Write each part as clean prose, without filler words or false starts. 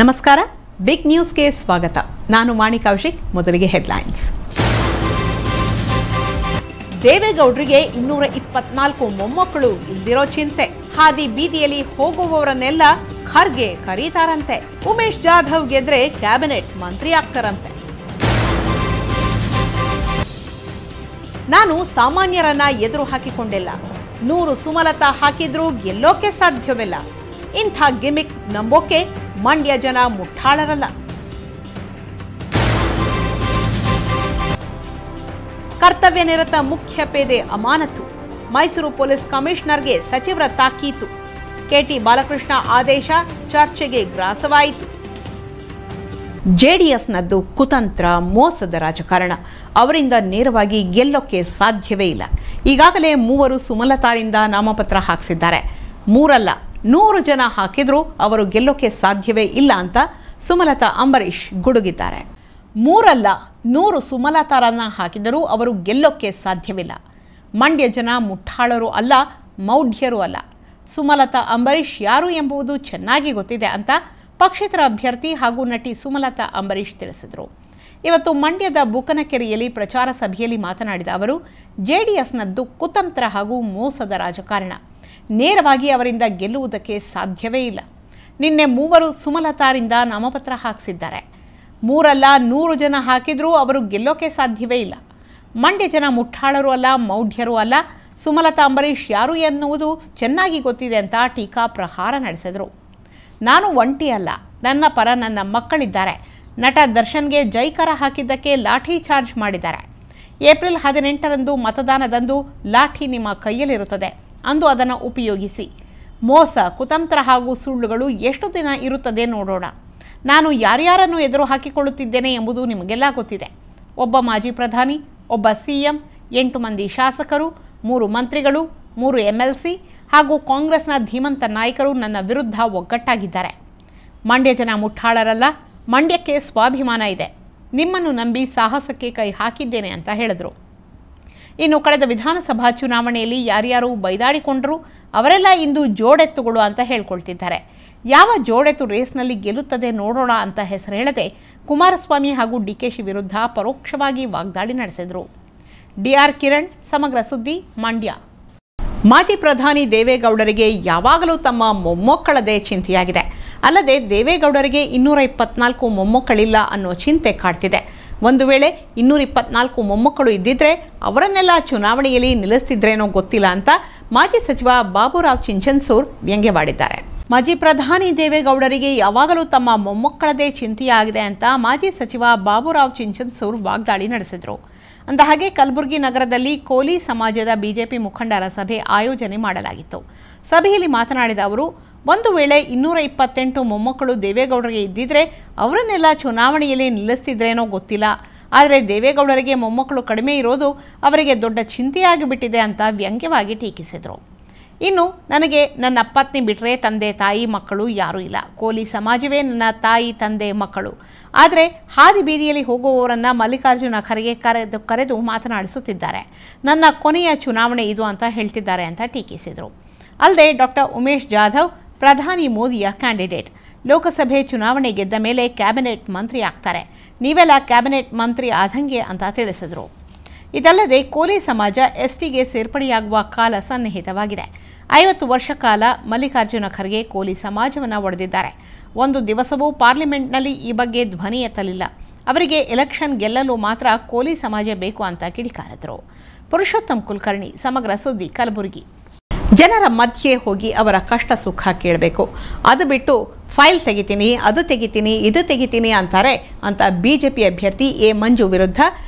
ನಮಸ್ಕಾರ ಬಿಗ್ ನ್ಯೂಸ್ಗೆ ಸ್ವಾಗತ. ನಾನು ವಾಣಿ ಕೌಶಿಕ್. ಮೊದಲಿಗೆ ಹೆಡ್ಲೈನ್ಸ್. ದೇವೇಗೌಡರಿಗೆ 224 ಮೊಮ್ಮಕ್ಕಳು ಇಲ್ದಿರೋ ಚಿಂತೆ. ಹಾದಿ ಬೀದಿಯಲ್ಲಿ ಹೋಗುವವರನ್ನೆಲ್ಲ ಖರ್ಗೆ ಕರೀತಾರಂತೆ. ಉಮೇಶ್ ಜಾಧವ್ ಗೆದ್ರೆ ಕ್ಯಾಬಿನೆಟ್ ಮಂತ್ರಿ ಆಗ್ತಾರಂತೆ. ನಾನು ಸಾಮಾನ್ಯರನ್ನ ಎದುರು ಹಾಕಿಕೊಂಡಿಲ್ಲ. 100 ಸುಮಲತಾ ಹಾಕಿದ್ರೂ ಗೆಲ್ಲೋಕೆ ಸಾಧ್ಯವಿಲ್ಲ. ಇಂಥ ಗಿಮಿಕ್ ನಂಬೋಕೆ ಮಂಡ್ಯ ಜನ ಮುಠಾಳರಲ್ಲ. ಕರ್ತವ್ಯ ನಿರತ ಮುಖ್ಯ ಪೇದೆ ಅಮಾನತು. ಮೈಸೂರು ಪೊಲೀಸ್ ಕಮಿಷನರ್ಗೆ ಸಚಿವರ ತಾಕೀತು. ಕೆಟಿ ಬಾಲಕೃಷ್ಣ ಆದೇಶ ಚರ್ಚೆಗೆ ಗ್ರಾಸವಾಯಿತು. ಜೆಡಿಎಸ್ನದ್ದು ಕುತಂತ್ರ, ಮೋಸದ ರಾಜಕಾರಣ. ಅವರಿಂದ ನೇರವಾಗಿ ಗೆಲ್ಲೋಕೆ ಸಾಧ್ಯವೇ ಇಲ್ಲ. ಈಗಾಗಲೇ 3 ಸುಮಲತಾರಿಂದ ನಾಮಪತ್ರ ಹಾಕಿಸಿದ್ದಾರೆ. 3 ಅಲ್ಲ 100 ಜನ ಹಾಕಿದ್ರೂ ಅವರು ಗೆಲ್ಲೋಕೆ ಸಾಧ್ಯವೇ ಇಲ್ಲ ಅಂತ ಸುಮಲತಾ ಅಂಬರೀಶ್ ಗುಡುಗಿದ್ದಾರೆ. 3 ಅಲ್ಲ 100 ಸುಮಲತಾರನ್ನ ಹಾಕಿದರೂ ಅವರು ಗೆಲ್ಲೋಕೆ ಸಾಧ್ಯವಿಲ್ಲ. ಮಂಡ್ಯ ಜನ ಮುಠಾಳರು ಅಲ್ಲ, ಮೌಢ್ಯರು ಅಲ್ಲ. ಸುಮಲತಾ ಅಂಬರೀಶ್ ಯಾರು ಎಂಬುದು ಚೆನ್ನಾಗಿ ಗೊತ್ತಿದೆ ಅಂತ ಪಕ್ಷೇತರ ಅಭ್ಯರ್ಥಿ ಹಾಗೂ ನಟಿ ಸುಮಲತಾ ಅಂಬರೀಶ್ ತಿಳಿಸಿದರು. ಇವತ್ತು ಮಂಡ್ಯದ ಬೂಕನಕೆರೆಯಲ್ಲಿ ಪ್ರಚಾರ ಸಭೆಯಲ್ಲಿ ಮಾತನಾಡಿದ ಅವರು, ಜೆಡಿಎಸ್ನದ್ದು ಕುತಂತ್ರ ಹಾಗೂ ಮೋಸದ ರಾಜಕಾರಣ. ನೇರವಾಗಿ ಅವರಿಂದ ಗೆಲ್ಲುವುದಕ್ಕೆ ಸಾಧ್ಯವೇ ಇಲ್ಲ. ನಿನ್ನೆ 3 ಸುಮಲತಾರಿಂದ ನಾಮಪತ್ರ ಹಾಕಿಸಿದ್ದಾರೆ. 3 ಅಲ್ಲ 100 ಜನ ಹಾಕಿದ್ರೂ ಅವರು ಗೆಲ್ಲೋಕೆ ಸಾಧ್ಯವೇ ಇಲ್ಲ. ಮಂಡ್ಯ ಜನ ಮುಠಾಳರು ಅಲ್ಲ, ಮೌಢ್ಯರು ಅಲ್ಲ. ಸುಮಲತಾ ಅಂಬರೀಶ್ ಯಾರು ಎನ್ನುವುದು ಚೆನ್ನಾಗಿ ಗೊತ್ತಿದೆ ಅಂತ ಟೀಕಾ ಪ್ರಹಾರ ನಡೆಸಿದರು. ನಾನು ಒಂಟಿ ಅಲ್ಲ, ನನ್ನ ಪರ ನನ್ನ ಮಕ್ಕಳಿದ್ದಾರೆ. ನಟ ದರ್ಶನ್ಗೆ ಜೈಕಾರ ಹಾಕಿದ್ದಕ್ಕೆ ಲಾಠಿ ಚಾರ್ಜ್ ಮಾಡಿದ್ದಾರೆ. ಏಪ್ರಿಲ್ 18ರಂದು ಮತದಾನದಂದು ಲಾಠಿ ನಿಮ್ಮ ಕೈಯಲ್ಲಿರುತ್ತದೆ. ಅಂದು ಅದನ್ನು ಉಪಯೋಗಿಸಿ. ಮೋಸ, ಕುತಂತ್ರ ಹಾಗೂ ಸುಳ್ಳುಗಳು ಎಷ್ಟು ದಿನ ಇರುತ್ತದೆ ನೋಡೋಣ. ನಾನು ಯಾರ್ಯಾರನ್ನು ಎದುರು ಹಾಕಿಕೊಳ್ಳುತ್ತಿದ್ದೇನೆ ಎಂಬುದು ನಿಮಗೆಲ್ಲ ಗೊತ್ತಿದೆ. ಒಬ್ಬ ಮಾಜಿ ಪ್ರಧಾನಿ, ಒಬ್ಬ ಸಿಎಂ, 8 ಮಂದಿ ಶಾಸಕರು, 3 ಮಂತ್ರಿಗಳು, 3 MLC ಹಾಗೂ ಕಾಂಗ್ರೆಸ್ನ ಧೀಮಂತ ನಾಯಕರು ನನ್ನ ವಿರುದ್ಧ ಒಗ್ಗಟ್ಟಾಗಿದ್ದಾರೆ. ಮಂಡ್ಯ ಜನ ಮುಠಾಳರಲ್ಲ, ಮಂಡ್ಯಕ್ಕೆ ಸ್ವಾಭಿಮಾನ ಇದೆ. ನಿಮ್ಮನ್ನು ನಂಬಿ ಸಾಹಸಕ್ಕೆ ಕೈ ಹಾಕಿದ್ದೇನೆ ಅಂತ ಹೇಳಿದರು. ಇನ್ನು ಕಳೆದ ವಿಧಾನಸಭಾ ಚುನಾವಣೆಯಲ್ಲಿ ಯಾರ್ಯಾರು ಬೈದಾಡಿಕೊಂಡರು ಅವರೆಲ್ಲ ಇಂದು ಜೋಡೆತ್ತುಗಳು ಅಂತ ಹೇಳ್ಕೊಳ್ತಿದ್ದಾರೆ. ಯಾವ ಜೋಡೆತ್ತು ರೇಸ್ನಲ್ಲಿ ಗೆಲ್ಲುತ್ತದೆ ನೋಡೋಣ ಅಂತ ಹೆಸರು ಹೇಳದೆ ಕುಮಾರಸ್ವಾಮಿ ಹಾಗೂ DKಶಿ ವಿರುದ್ಧ ಪರೋಕ್ಷವಾಗಿ ವಾಗ್ದಾಳಿ ನಡೆಸಿದರು. DR ಕಿರಣ್, ಸಮಗ್ರ ಸುದ್ದಿ, ಮಂಡ್ಯ. ಮಾಜಿ ಪ್ರಧಾನಿ ದೇವೇಗೌಡರಿಗೆ ಯಾವಾಗಲೂ ತಮ್ಮ ಮೊಮ್ಮಕ್ಕಳದೇ ಚಿಂತೆಯಾಗಿದೆ. ಅಲ್ಲದೆ ದೇವೇಗೌಡರಿಗೆ 224 ಮೊಮ್ಮಕ್ಕಳಿಲ್ಲ ಅನ್ನೋ ಚಿಂತೆ ಕಾಡ್ತಿದೆ. ಒಂದು ವೇಳೆ 224 ಮೊಮ್ಮಕ್ಕಳು ಇದ್ದಿದ್ರೆ ಅವರನ್ನೆಲ್ಲ ಚುನಾವಣೆಯಲ್ಲಿ ನಿಲ್ಲಿಸ್ತಿದ್ರೇನೋ ಗೊತ್ತಿಲ್ಲ ಅಂತ ಮಾಜಿ ಸಚಿವ ಬಾಬುರಾವ್ ಚಿಂಚನ್ಸೂರ್ ವ್ಯಂಗ್ಯವಾಡಿದ್ದಾರೆ. ಮಾಜಿ ಪ್ರಧಾನಿ ದೇವೇಗೌಡರಿಗೆ ಯಾವಾಗಲೂ ತಮ್ಮ ಮೊಮ್ಮಕ್ಕಳದೇ ಚಿಂತೆಯಾಗಿದೆ ಅಂತ ಮಾಜಿ ಸಚಿವ ಬಾಬುರಾವ್ ಚಿಂಚನ್ಸೂರ್ ವಾಗ್ದಾಳಿ ನಡೆಸಿದರು. ಅಂದಹಾಗೆ ಕಲಬುರಗಿ ನಗರದಲ್ಲಿ ಕೋಲಿ ಸಮಾಜದ ಬಿಜೆಪಿ ಮುಖಂಡರ ಸಭೆ ಆಯೋಜನೆ ಮಾಡಲಾಗಿತ್ತು. ಸಭೆಯಲ್ಲಿ ಮಾತನಾಡಿದ ಅವರು, ಒಂದು ವೇಳೆ 228 ಮೊಮ್ಮಕ್ಕಳು ದೇವೇಗೌಡರಿಗೆ ಇದ್ದಿದ್ರೆ ಅವರನ್ನೆಲ್ಲ ಚುನಾವಣೆಯಲ್ಲಿ ನಿಲ್ಲಿಸ್ತಿದ್ರೇನೋ ಗೊತ್ತಿಲ್ಲ. ಆದರೆ ದೇವೇಗೌಡರಿಗೆ ಮೊಮ್ಮಕ್ಕಳು ಕಡಿಮೆ ಇರೋದು ಅವರಿಗೆ ದೊಡ್ಡ ಚಿಂತೆಯಾಗಿಬಿಟ್ಟಿದೆ ಅಂತ ವ್ಯಂಗ್ಯವಾಗಿ ಟೀಕಿಸಿದರು. ಇನ್ನು ನನಗೆ ನನ್ನ ಪತ್ನಿ ಬಿಟ್ಟರೆ ತಂದೆ ತಾಯಿ ಮಕ್ಕಳು ಯಾರೂ ಇಲ್ಲ. ಕೋಲಿ ಸಮಾಜವೇ ನನ್ನ ತಾಯಿ ತಂದೆ ಮಕ್ಕಳು. ಆದರೆ ಹಾದಿ ಬೀದಿಯಲ್ಲಿ ಹೋಗುವವರನ್ನು ಮಲ್ಲಿಕಾರ್ಜುನ ಖರ್ಗೆ ಕರೆದು ಮಾತನಾಡಿಸುತ್ತಿದ್ದಾರೆ. ನನ್ನ ಕೊನೆಯ ಚುನಾವಣೆ ಇದು ಅಂತ ಹೇಳ್ತಿದ್ದಾರೆ ಅಂತ ಟೀಕಿಸಿದರು. ಅಲ್ಲದೆ ಡಾಕ್ಟರ್ ಉಮೇಶ್ ಜಾಧವ್ ಪ್ರಧಾನಿ ಮೋದಿಯ ಕ್ಯಾಂಡಿಡೇಟ್. ಲೋಕಸಭೆ ಚುನಾವಣೆ ಗೆದ್ದ ಮೇಲೆ ಕ್ಯಾಬಿನೆಟ್ ಮಂತ್ರಿ ಆಗ್ತಾರೆ. ನೀವೆಲ್ಲ ಕ್ಯಾಬಿನೆಟ್ ಮಂತ್ರಿ ಆದಂಗೆ ಅಂತ ತಿಳಿಸಿದರು. ಇದಲ್ಲದೆ ಕೋಲಿ ಸಮಾಜ STಗೆ ಸೇರ್ಪಡೆಯಾಗುವ ಕಾಲ ಸನ್ನಿಹಿತವಾಗಿದೆ. 50 ವರ್ಷ ಕಾಲ ಮಲ್ಲಿಕಾರ್ಜುನ ಖರ್ಗೆ ಕೋಲಿ ಸಮಾಜವನ್ನು ಒಡೆದಿದ್ದಾರೆ. ಒಂದು ದಿವಸವೂ ಪಾರ್ಲಿಮೆಂಟ್ನಲ್ಲಿ ಈ ಬಗ್ಗೆ ಧ್ವನಿ ಎತ್ತಲಿಲ್ಲ. ಅವರಿಗೆ ಎಲೆಕ್ಷನ್ ಗೆಲ್ಲಲು ಮಾತ್ರ ಕೋಲಿ ಸಮಾಜ ಬೇಕು ಅಂತ ಕಿಡಿಕಾರಿದರು. ಪುರುಷೋತ್ತಮ್ ಕುಲಕರ್ಣಿ, ಸಮಗ್ರ ಸುದ್ದಿ, ಕಲಬುರಗಿ. ಜನರ ಮಧ್ಯೆ ಹೋಗಿ ಅವರ ಕಷ್ಟ ಸುಖ ಕೇಳಬೇಕು. ಅದು ಬಿಟ್ಟು ಫೈಲ್ ತೆಗಿತೀನಿ, ಅದು ತೆಗಿತೀನಿ, ಇದು ತೆಗಿತೀನಿ ಅಂತಾರೆ ಅಂತ ಬಿಜೆಪಿ ಅಭ್ಯರ್ಥಿ ಎ ಮಂಜು ವಿರುದ್ಧ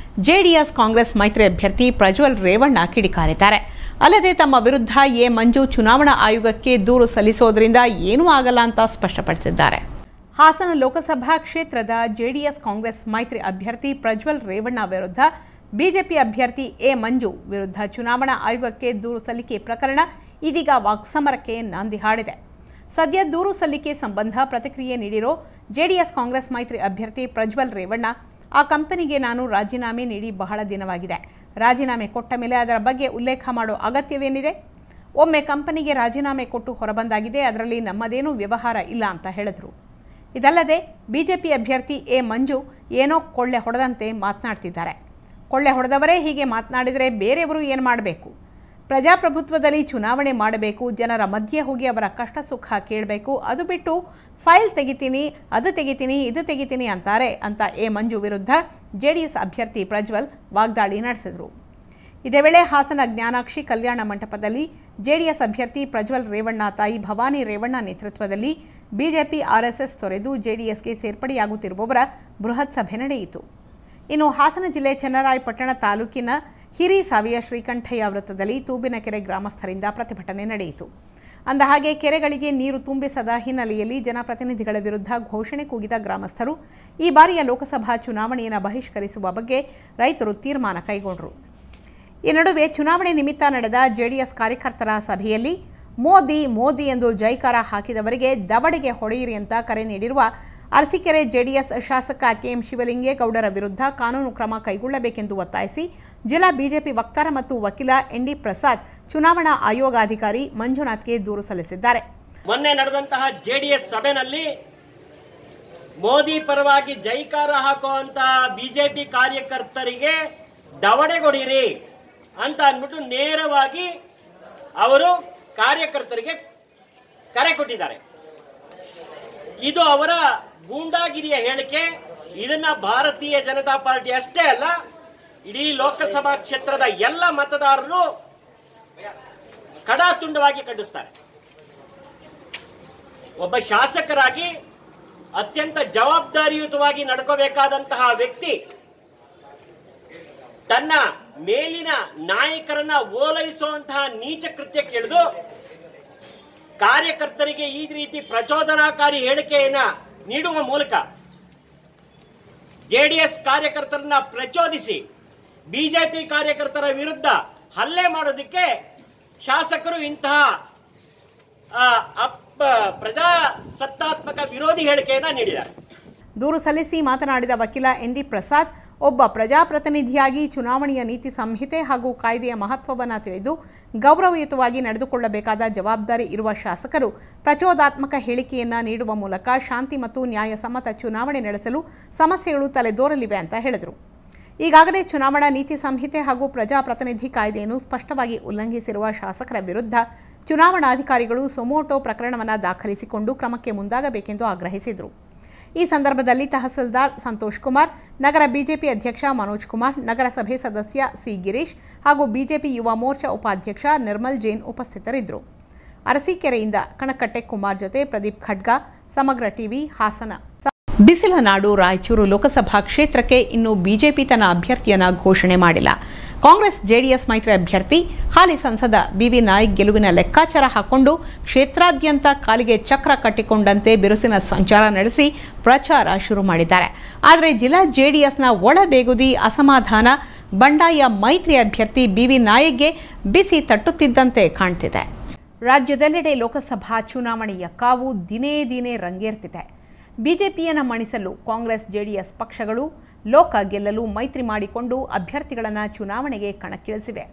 ಜೆಡಿಎಸ್ ಕಾಂಗ್ರೆಸ್ ಮೈತ್ರಿ ಅಭ್ಯರ್ಥಿ ಪ್ರಜ್ವಲ್ ರೇವಣ್ಣ ಕಿಡಿಕಾರಿದ್ದಾರೆ. ಅಲ್ಲದೆ ತಮ್ಮ ವಿರುದ್ಧ ಎ ಮಂಜು ಚುನಾವಣಾ ಆಯೋಗಕ್ಕೆ ದೂರು ಸಲ್ಲಿಸೋದ್ರಿಂದ ಏನೂ ಆಗಲ್ಲ ಅಂತ ಸ್ಪಷ್ಟಪಡಿಸಿದ್ದಾರೆ. ಹಾಸನ ಲೋಕಸಭಾ ಕ್ಷೇತ್ರದ ಜೆಡಿಎಸ್ ಕಾಂಗ್ರೆಸ್ ಮೈತ್ರಿ ಅಭ್ಯರ್ಥಿ ಪ್ರಜ್ವಲ್ ರೇವಣ್ಣ ವಿರುದ್ಧ ಬಿಜೆಪಿ ಅಭ್ಯರ್ಥಿ ಎ ಮಂಜು ವಿರುದ್ಧ ಚುನಾವಣಾ ಆಯೋಗಕ್ಕೆ ದೂರು ಸಲ್ಲಿಕೆ ಪ್ರಕರಣ ಇದೀಗ ವಾಕ್ಸಮರಕ್ಕೆ ನಾಂದಿ ಹಾಡಿದೆ. ಸದ್ಯ ದೂರು ಸಲ್ಲಿಕೆ ಸಂಬಂಧ ಪ್ರತಿಕ್ರಿಯೆ ನೀಡಿರೋ ಜೆಡಿಎಸ್ ಕಾಂಗ್ರೆಸ್ ಮೈತ್ರಿ ಅಭ್ಯರ್ಥಿ ಪ್ರಜ್ವಲ್ ರೇವಣ್ಣ, ಆ ಕಂಪನಿಗೆ ನಾನು ರಾಜೀನಾಮೆ ನೀಡಿ ಬಹಳ ದಿನವಾಗಿದೆ. ರಾಜೀನಾಮೆ ಕೊಟ್ಟ ಮೇಲೆ ಅದರ ಬಗ್ಗೆ ಉಲ್ಲೇಖ ಮಾಡೋ ಅಗತ್ಯವೇನಿದೆ? ಒಮ್ಮೆ ಕಂಪನಿಗೆ ರಾಜೀನಾಮೆ ಕೊಟ್ಟು ಹೊರಬಂದಾಗಿದೆ. ಅದರಲ್ಲಿ ನಮ್ಮದೇನೂ ವ್ಯವಹಾರ ಇಲ್ಲ ಅಂತ ಹೇಳಿದರು. ಇದಲ್ಲದೆ ಬಿಜೆಪಿ ಅಭ್ಯರ್ಥಿ ಎ ಮಂಜು ಏನೋ ಕೊಳ್ಳೆ ಹೊಡೆದಂತೆ ಮಾತನಾಡ್ತಿದ್ದಾರೆ. ಕೊಳ್ಳೆ ಹೊಡೆದವರೇ ಹೀಗೆ ಮಾತನಾಡಿದರೆ ಬೇರೆಯವರು ಏನು ಮಾಡಬೇಕು? ಪ್ರಜಾಪ್ರಭುತ್ವದಲ್ಲಿ ಚುನಾವಣೆ ಮಾಡಬೇಕು, ಜನರ ಮಧ್ಯೆ ಹೋಗಿ ಅವರ ಕಷ್ಟ ಸುಖ ಕೇಳಬೇಕು. ಅದು ಬಿಟ್ಟು ಫೈಲ್ ತೆಗಿತೀನಿ, ಅದು ತೆಗಿತೀನಿ, ಇದು ತೆಗಿತೀನಿ ಅಂತಾರೆ ಅಂತ ಎ ಮಂಜು ವಿರುದ್ಧ ಜೆಡಿಎಸ್ ಅಭ್ಯರ್ಥಿ ಪ್ರಜ್ವಲ್ ವಾಗ್ದಾಳಿ ನಡೆಸಿದರು. ಇದೇ ವೇಳೆ ಹಾಸನ ಜ್ಞಾನಾಕ್ಷಿ ಕಲ್ಯಾಣ ಮಂಟಪದಲ್ಲಿ ಜೆಡಿಎಸ್ ಅಭ್ಯರ್ಥಿ ಪ್ರಜ್ವಲ್ ರೇವಣ್ಣ ತಾಯಿ ಭವಾನಿ ರೇವಣ್ಣ ನೇತೃತ್ವದಲ್ಲಿ ಬಿಜೆಪಿ ಆರ್ಎಸ್ಎಸ್ ತೊರೆದು ಜೆಡಿಎಸ್ಗೆ ಸೇರ್ಪಡೆಯಾಗುತ್ತಿರುವವರ ಬೃಹತ್ ಸಭೆ ನಡೆಯಿತು. ಇನ್ನು ಹಾಸನ ಜಿಲ್ಲೆ ಚನ್ನರಾಯಪಟ್ಟಣ ತಾಲೂಕಿನ ಹಿರಿಸಾವಿಯ ಶ್ರೀಕಂಠಯ್ಯ ವೃತ್ತದಲ್ಲಿ ತೂಬಿನಕೆರೆ ಗ್ರಾಮಸ್ಥರಿಂದ ಪ್ರತಿಭಟನೆ ನಡೆಯಿತು. ಅಂದಹಾಗೆ ಕೆರೆಗಳಿಗೆ ನೀರು ತುಂಬಿಸದ ಹಿನ್ನೆಲೆಯಲ್ಲಿ ಜನಪ್ರತಿನಿಧಿಗಳ ವಿರುದ್ಧ ಘೋಷಣೆ ಕೂಗಿದ ಗ್ರಾಮಸ್ಥರು ಈ ಬಾರಿಯ ಲೋಕಸಭಾ ಚುನಾವಣೆಯನ್ನು ಬಹಿಷ್ಕರಿಸುವ ಬಗ್ಗೆ ರೈತರು ತೀರ್ಮಾನ ಕೈಗೊಂಡರು. ಈ ನಡುವೆ ಚುನಾವಣೆ ನಿಮಿತ್ತ ನಡೆದ ಜೆಡಿಎಸ್ ಕಾರ್ಯಕರ್ತರ ಸಭೆಯಲ್ಲಿ ಮೋದಿ ಮೋದಿ ಎಂದು ಜೈಕಾರ ಹಾಕಿದವರಿಗೆ ದವಡೆಗೆ ಹೊಡೆಯಿರಿ ಅಂತ ಕರೆ ನೀಡಿರುವ ಅರಸೀಕೆರೆ ಜೆಡಿಎಸ್ ಶಾಸಕ ಕೆಎಂ ಶಿವಲಿಂಗೇಗೌಡರ ವಿರುದ್ಧ ಕಾನೂನು ಕ್ರಮ ಕೈಗೊಳ್ಳಬೇಕೆಂದು ಒತ್ತಾಯಿಸಿ ಜಿಲ್ಲಾ ಬಿಜೆಪಿ ವಕ್ತಾರ ಮತ್ತು ವಕೀಲ ಎನ್ಡಿ ಪ್ರಸಾದ್ ಚುನಾವಣಾ ಆಯೋಗಾಧಿಕಾರಿ ಮಂಜುನಾಥ್ಗೆ ದೂರು ಸಲ್ಲಿಸಿದ್ದಾರೆ. ಮೊನ್ನೆ ನಡೆದಂತಹ ಜೆಡಿಎಸ್ ಸಭೆಯಲ್ಲಿ ಮೋದಿ ಪರವಾಗಿ ಜೈಕಾರ ಹಾಕುವಂತಹ ಬಿಜೆಪಿ ಕಾರ್ಯಕರ್ತರಿಗೆ ದವಡೆಗೊಡಿರಿ ಅಂತ ಅಂದ್ಬಿಟ್ಟು ನೇರವಾಗಿ ಅವರು ಕಾರ್ಯಕರ್ತರಿಗೆ ಕರೆ ಕೊಟ್ಟಿದ್ದಾರೆ. ಇದು ಅವರ ಗೂಂಡಾಗಿರಿಯ ಹೇಳಿಕೆ. ಇದನ್ನ ಭಾರತೀಯ ಜನತಾ ಪಾರ್ಟಿ ಅಷ್ಟೇ ಅಲ್ಲ, ಇಡೀ ಲೋಕಸಭಾ ಕ್ಷೇತ್ರದ ಎಲ್ಲ ಮತದಾರರು ಕಡಾತುಂಡವಾಗಿ ಖಂಡಿಸ್ತಾರೆ. ಒಬ್ಬ ಶಾಸಕರಾಗಿ ಅತ್ಯಂತ ಜವಾಬ್ದಾರಿಯುತವಾಗಿ ನಡ್ಕೋಬೇಕಾದಂತಹ ವ್ಯಕ್ತಿ ತನ್ನ ಮೇಲಿನ ನಾಯಕರನ್ನ ಓಲೈಸುವಂತಹ ನೀಚ ಕೃತ್ಯಕ್ಕೆ ಇಳಿದು ಕಾರ್ಯಕರ್ತರಿಗೆ ಈ ರೀತಿ ಪ್ರಚೋದನಾಕಾರಿ ಹೇಳಿಕೆಯನ್ನ ನೀಡುವ ಮೂಲಕ ಜೆಡಿಎಸ್ ಕಾರ್ಯಕರ್ತರನ್ನ ಪ್ರಚೋದಿಸಿ ಬಿಜೆಪಿ ಕಾರ್ಯಕರ್ತರ ವಿರುದ್ಧ ಹಲ್ಲೆ ಮಾಡೋದಕ್ಕೆ ಶಾಸಕರು ಇಂತಹ ಪ್ರಜಾಸತ್ತಾತ್ಮಕ ವಿರೋಧಿ ಹೇಳಿಕೆಯನ್ನ ನೀಡಿದ್ದಾರೆ. ದೂರು ಸಲ್ಲಿಸಿ ಮಾತನಾಡಿದ ವಕೀಲ ಎನ್ಡಿ ಪ್ರಸಾದ್, ಒಬ್ಬ ಪ್ರಜಾಪ್ರತಿನಿಧಿಯಾಗಿ ಚುನಾವಣೆಯ ನೀತಿ ಸಂಹಿತೆ ಹಾಗೂ ಕಾಯ್ದೆಯ ಮಹತ್ವವನ್ನು ತಿಳಿದು ಗೌರವಯುತವಾಗಿ ನಡೆದುಕೊಳ್ಳಬೇಕಾದ ಜವಾಬ್ದಾರಿ ಇರುವ ಶಾಸಕರು ಪ್ರಚೋದಾತ್ಮಕ ಹೇಳಿಕೆಯನ್ನು ನೀಡುವ ಮೂಲಕ ಶಾಂತಿ ಮತ್ತು ನ್ಯಾಯಸಮ್ಮತ ಚುನಾವಣೆ ನಡೆಸಲು ಸಮಸ್ಯೆಗಳು ತಲೆದೋರಲಿವೆ ಅಂತ ಹೇಳಿದರು. ಈಗಾಗಲೇ ಚುನಾವಣಾ ನೀತಿ ಸಂಹಿತೆ ಹಾಗೂ ಪ್ರಜಾಪ್ರತಿನಿಧಿ ಕಾಯ್ದೆಯನ್ನು ಸ್ಪಷ್ಟವಾಗಿ ಉಲ್ಲಂಘಿಸಿರುವ ಶಾಸಕರ ವಿರುದ್ಧ ಚುನಾವಣಾಧಿಕಾರಿಗಳು ಸುಮೋಟೋ ಪ್ರಕರಣವನ್ನು ದಾಖಲಿಸಿಕೊಂಡು ಕ್ರಮಕ್ಕೆ ಮುಂದಾಗಬೇಕೆಂದು ಆಗ್ರಹಿಸಿದರು. ಈ ಸಂದರ್ಭದಲ್ಲಿ ತಹಸೀಲ್ದಾರ್ ಸಂತೋಷ್ ಕುಮಾರ್, ನಗರ ಬಿಜೆಪಿ ಅಧ್ಯಕ್ಷ ಮನೋಜ್ ಕುಮಾರ್, ನಗರಸಭೆ ಸದಸ್ಯ ಸಿ ಗಿರೀಶ್ ಹಾಗೂ ಬಿಜೆಪಿ ಯುವ ಮೋರ್ಚಾ ಉಪಾಧ್ಯಕ್ಷ ನಿರ್ಮಲ್ ಜೈನ್ ಉಪಸ್ಥಿತರಿದ್ದರು. ಅರಸೀಕೆರೆಯಿಂದ ಕಣಕಟ್ಟೆ ಕುಮಾರ್ ಜೊತೆ ಪ್ರದೀಪ್ ಖಡ್ಗ, ಸಮಗ್ರ ಟಿವಿ, ಹಾಸನ. ಬಿಸಿಲ ನಾಡು ರಾಯಚೂರು ಲೋಕಸಭಾ ಕ್ಷೇತ್ರಕ್ಕೆ ಇನ್ನೂ ಬಿಜೆಪಿ ತನ್ನ ಅಭ್ಯರ್ಥಿಯನ್ನು ಘೋಷಣೆ ಮಾಡಿಲ್ಲ. ಕಾಂಗ್ರೆಸ್ ಜೆಡಿಎಸ್ ಮೈತ್ರಿ ಅಭ್ಯರ್ಥಿ ಹಾಲಿ ಸಂಸದ ಬಿವಿ ನಾಯ್ಕ್ ಗೆಲುವಿನ ಲೆಕ್ಕಾಚಾರ ಹಾಕೊಂಡು ಕ್ಷೇತ್ರಾದ್ಯಂತ ಕಾಲಿಗೆ ಚಕ್ರ ಕಟ್ಟಿಕೊಂಡಂತೆ ಬಿರುಸಿನ ಸಂಚಾರ ನಡೆಸಿ ಪ್ರಚಾರ ಶುರು ಮಾಡಿದ್ದಾರೆ. ಆದರೆ ಜಿಲ್ಲಾ ಜೆಡಿಎಸ್ನ ಒಳಬೇಗುದಿ ಅಸಮಾಧಾನ ಬಂಡಾಯ ಮೈತ್ರಿ ಅಭ್ಯರ್ಥಿ ಬಿವಿ ನಾಯಕ್ಗೆ ಬಿಸಿ ತಟ್ಟುತ್ತಿದ್ದಂತೆ ಕಾಣ್ತಿದೆ. ರಾಜ್ಯದೆಲ್ಲೆಡೆ ಲೋಕಸಭಾ ಚುನಾವಣೆಯ ಕಾವು ದಿನೇ ದಿನೇ ರಂಗೇರ್ತಿದೆ. ಬಿಜೆಪಿಯನ್ನು ಮಣಿಸಲು ಕಾಂಗ್ರೆಸ್ ಜೆಡಿಎಸ್ ಪಕ್ಷಗಳು ಲೋಕ ಗೆಲ್ಲಲು ಮೈತ್ರಿ ಮಾಡಿಕೊಂಡು ಅಭ್ಯರ್ಥಿಗಳನ್ನು ಚುನಾವಣೆಗೆ ಕಣಕ್ಕಿಳಿಸಿವೆ.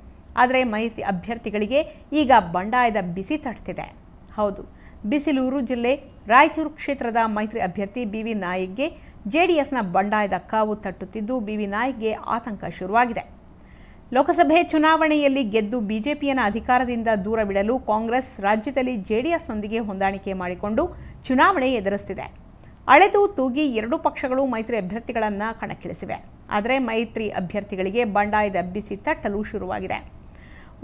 ಆದರೆ ಮೈತ್ರಿ ಅಭ್ಯರ್ಥಿಗಳಿಗೆ ಈಗ ಬಂಡಾಯದ ಬಿಸಿ ತಟ್ತಿದೆ. ಹೌದು, ಬಿಸಿಲೂರು ಜಿಲ್ಲೆ ರಾಯಚೂರು ಕ್ಷೇತ್ರದ ಮೈತ್ರಿ ಅಭ್ಯರ್ಥಿ ಬಿವಿ ನಾಯಕ್ಗೆ ಜೆಡಿಎಸ್ನ ಬಂಡಾಯದ ಕಾವು ತಟ್ಟುತ್ತಿದ್ದು ಬಿವಿ ನಾಯಕ್ಗೆ ಆತಂಕ ಶುರುವಾಗಿದೆ. ಲೋಕಸಭೆ ಚುನಾವಣೆಯಲ್ಲಿ ಗೆದ್ದು ಬಿಜೆಪಿಯನ್ನು ಅಧಿಕಾರದಿಂದ ದೂರವಿಡಲು ಕಾಂಗ್ರೆಸ್ ರಾಜ್ಯದಲ್ಲಿ ಜೆಡಿಎಸ್ನೊಂದಿಗೆ ಹೊಂದಾಣಿಕೆ ಮಾಡಿಕೊಂಡು ಚುನಾವಣೆ ಎದುರಿಸುತ್ತಿದೆ. ಅಳೆದು ತೂಗಿ ಎರಡೂ ಪಕ್ಷಗಳು ಮೈತ್ರಿ ಅಭ್ಯರ್ಥಿಗಳನ್ನು ಕಣಕ್ಕಿಳಿಸಿವೆ. ಆದರೆ ಮೈತ್ರಿ ಅಭ್ಯರ್ಥಿಗಳಿಗೆ ಬಂಡಾಯದ ಬಿಸಿ ತಟ್ಟಲು ಶುರುವಾಗಿದೆ.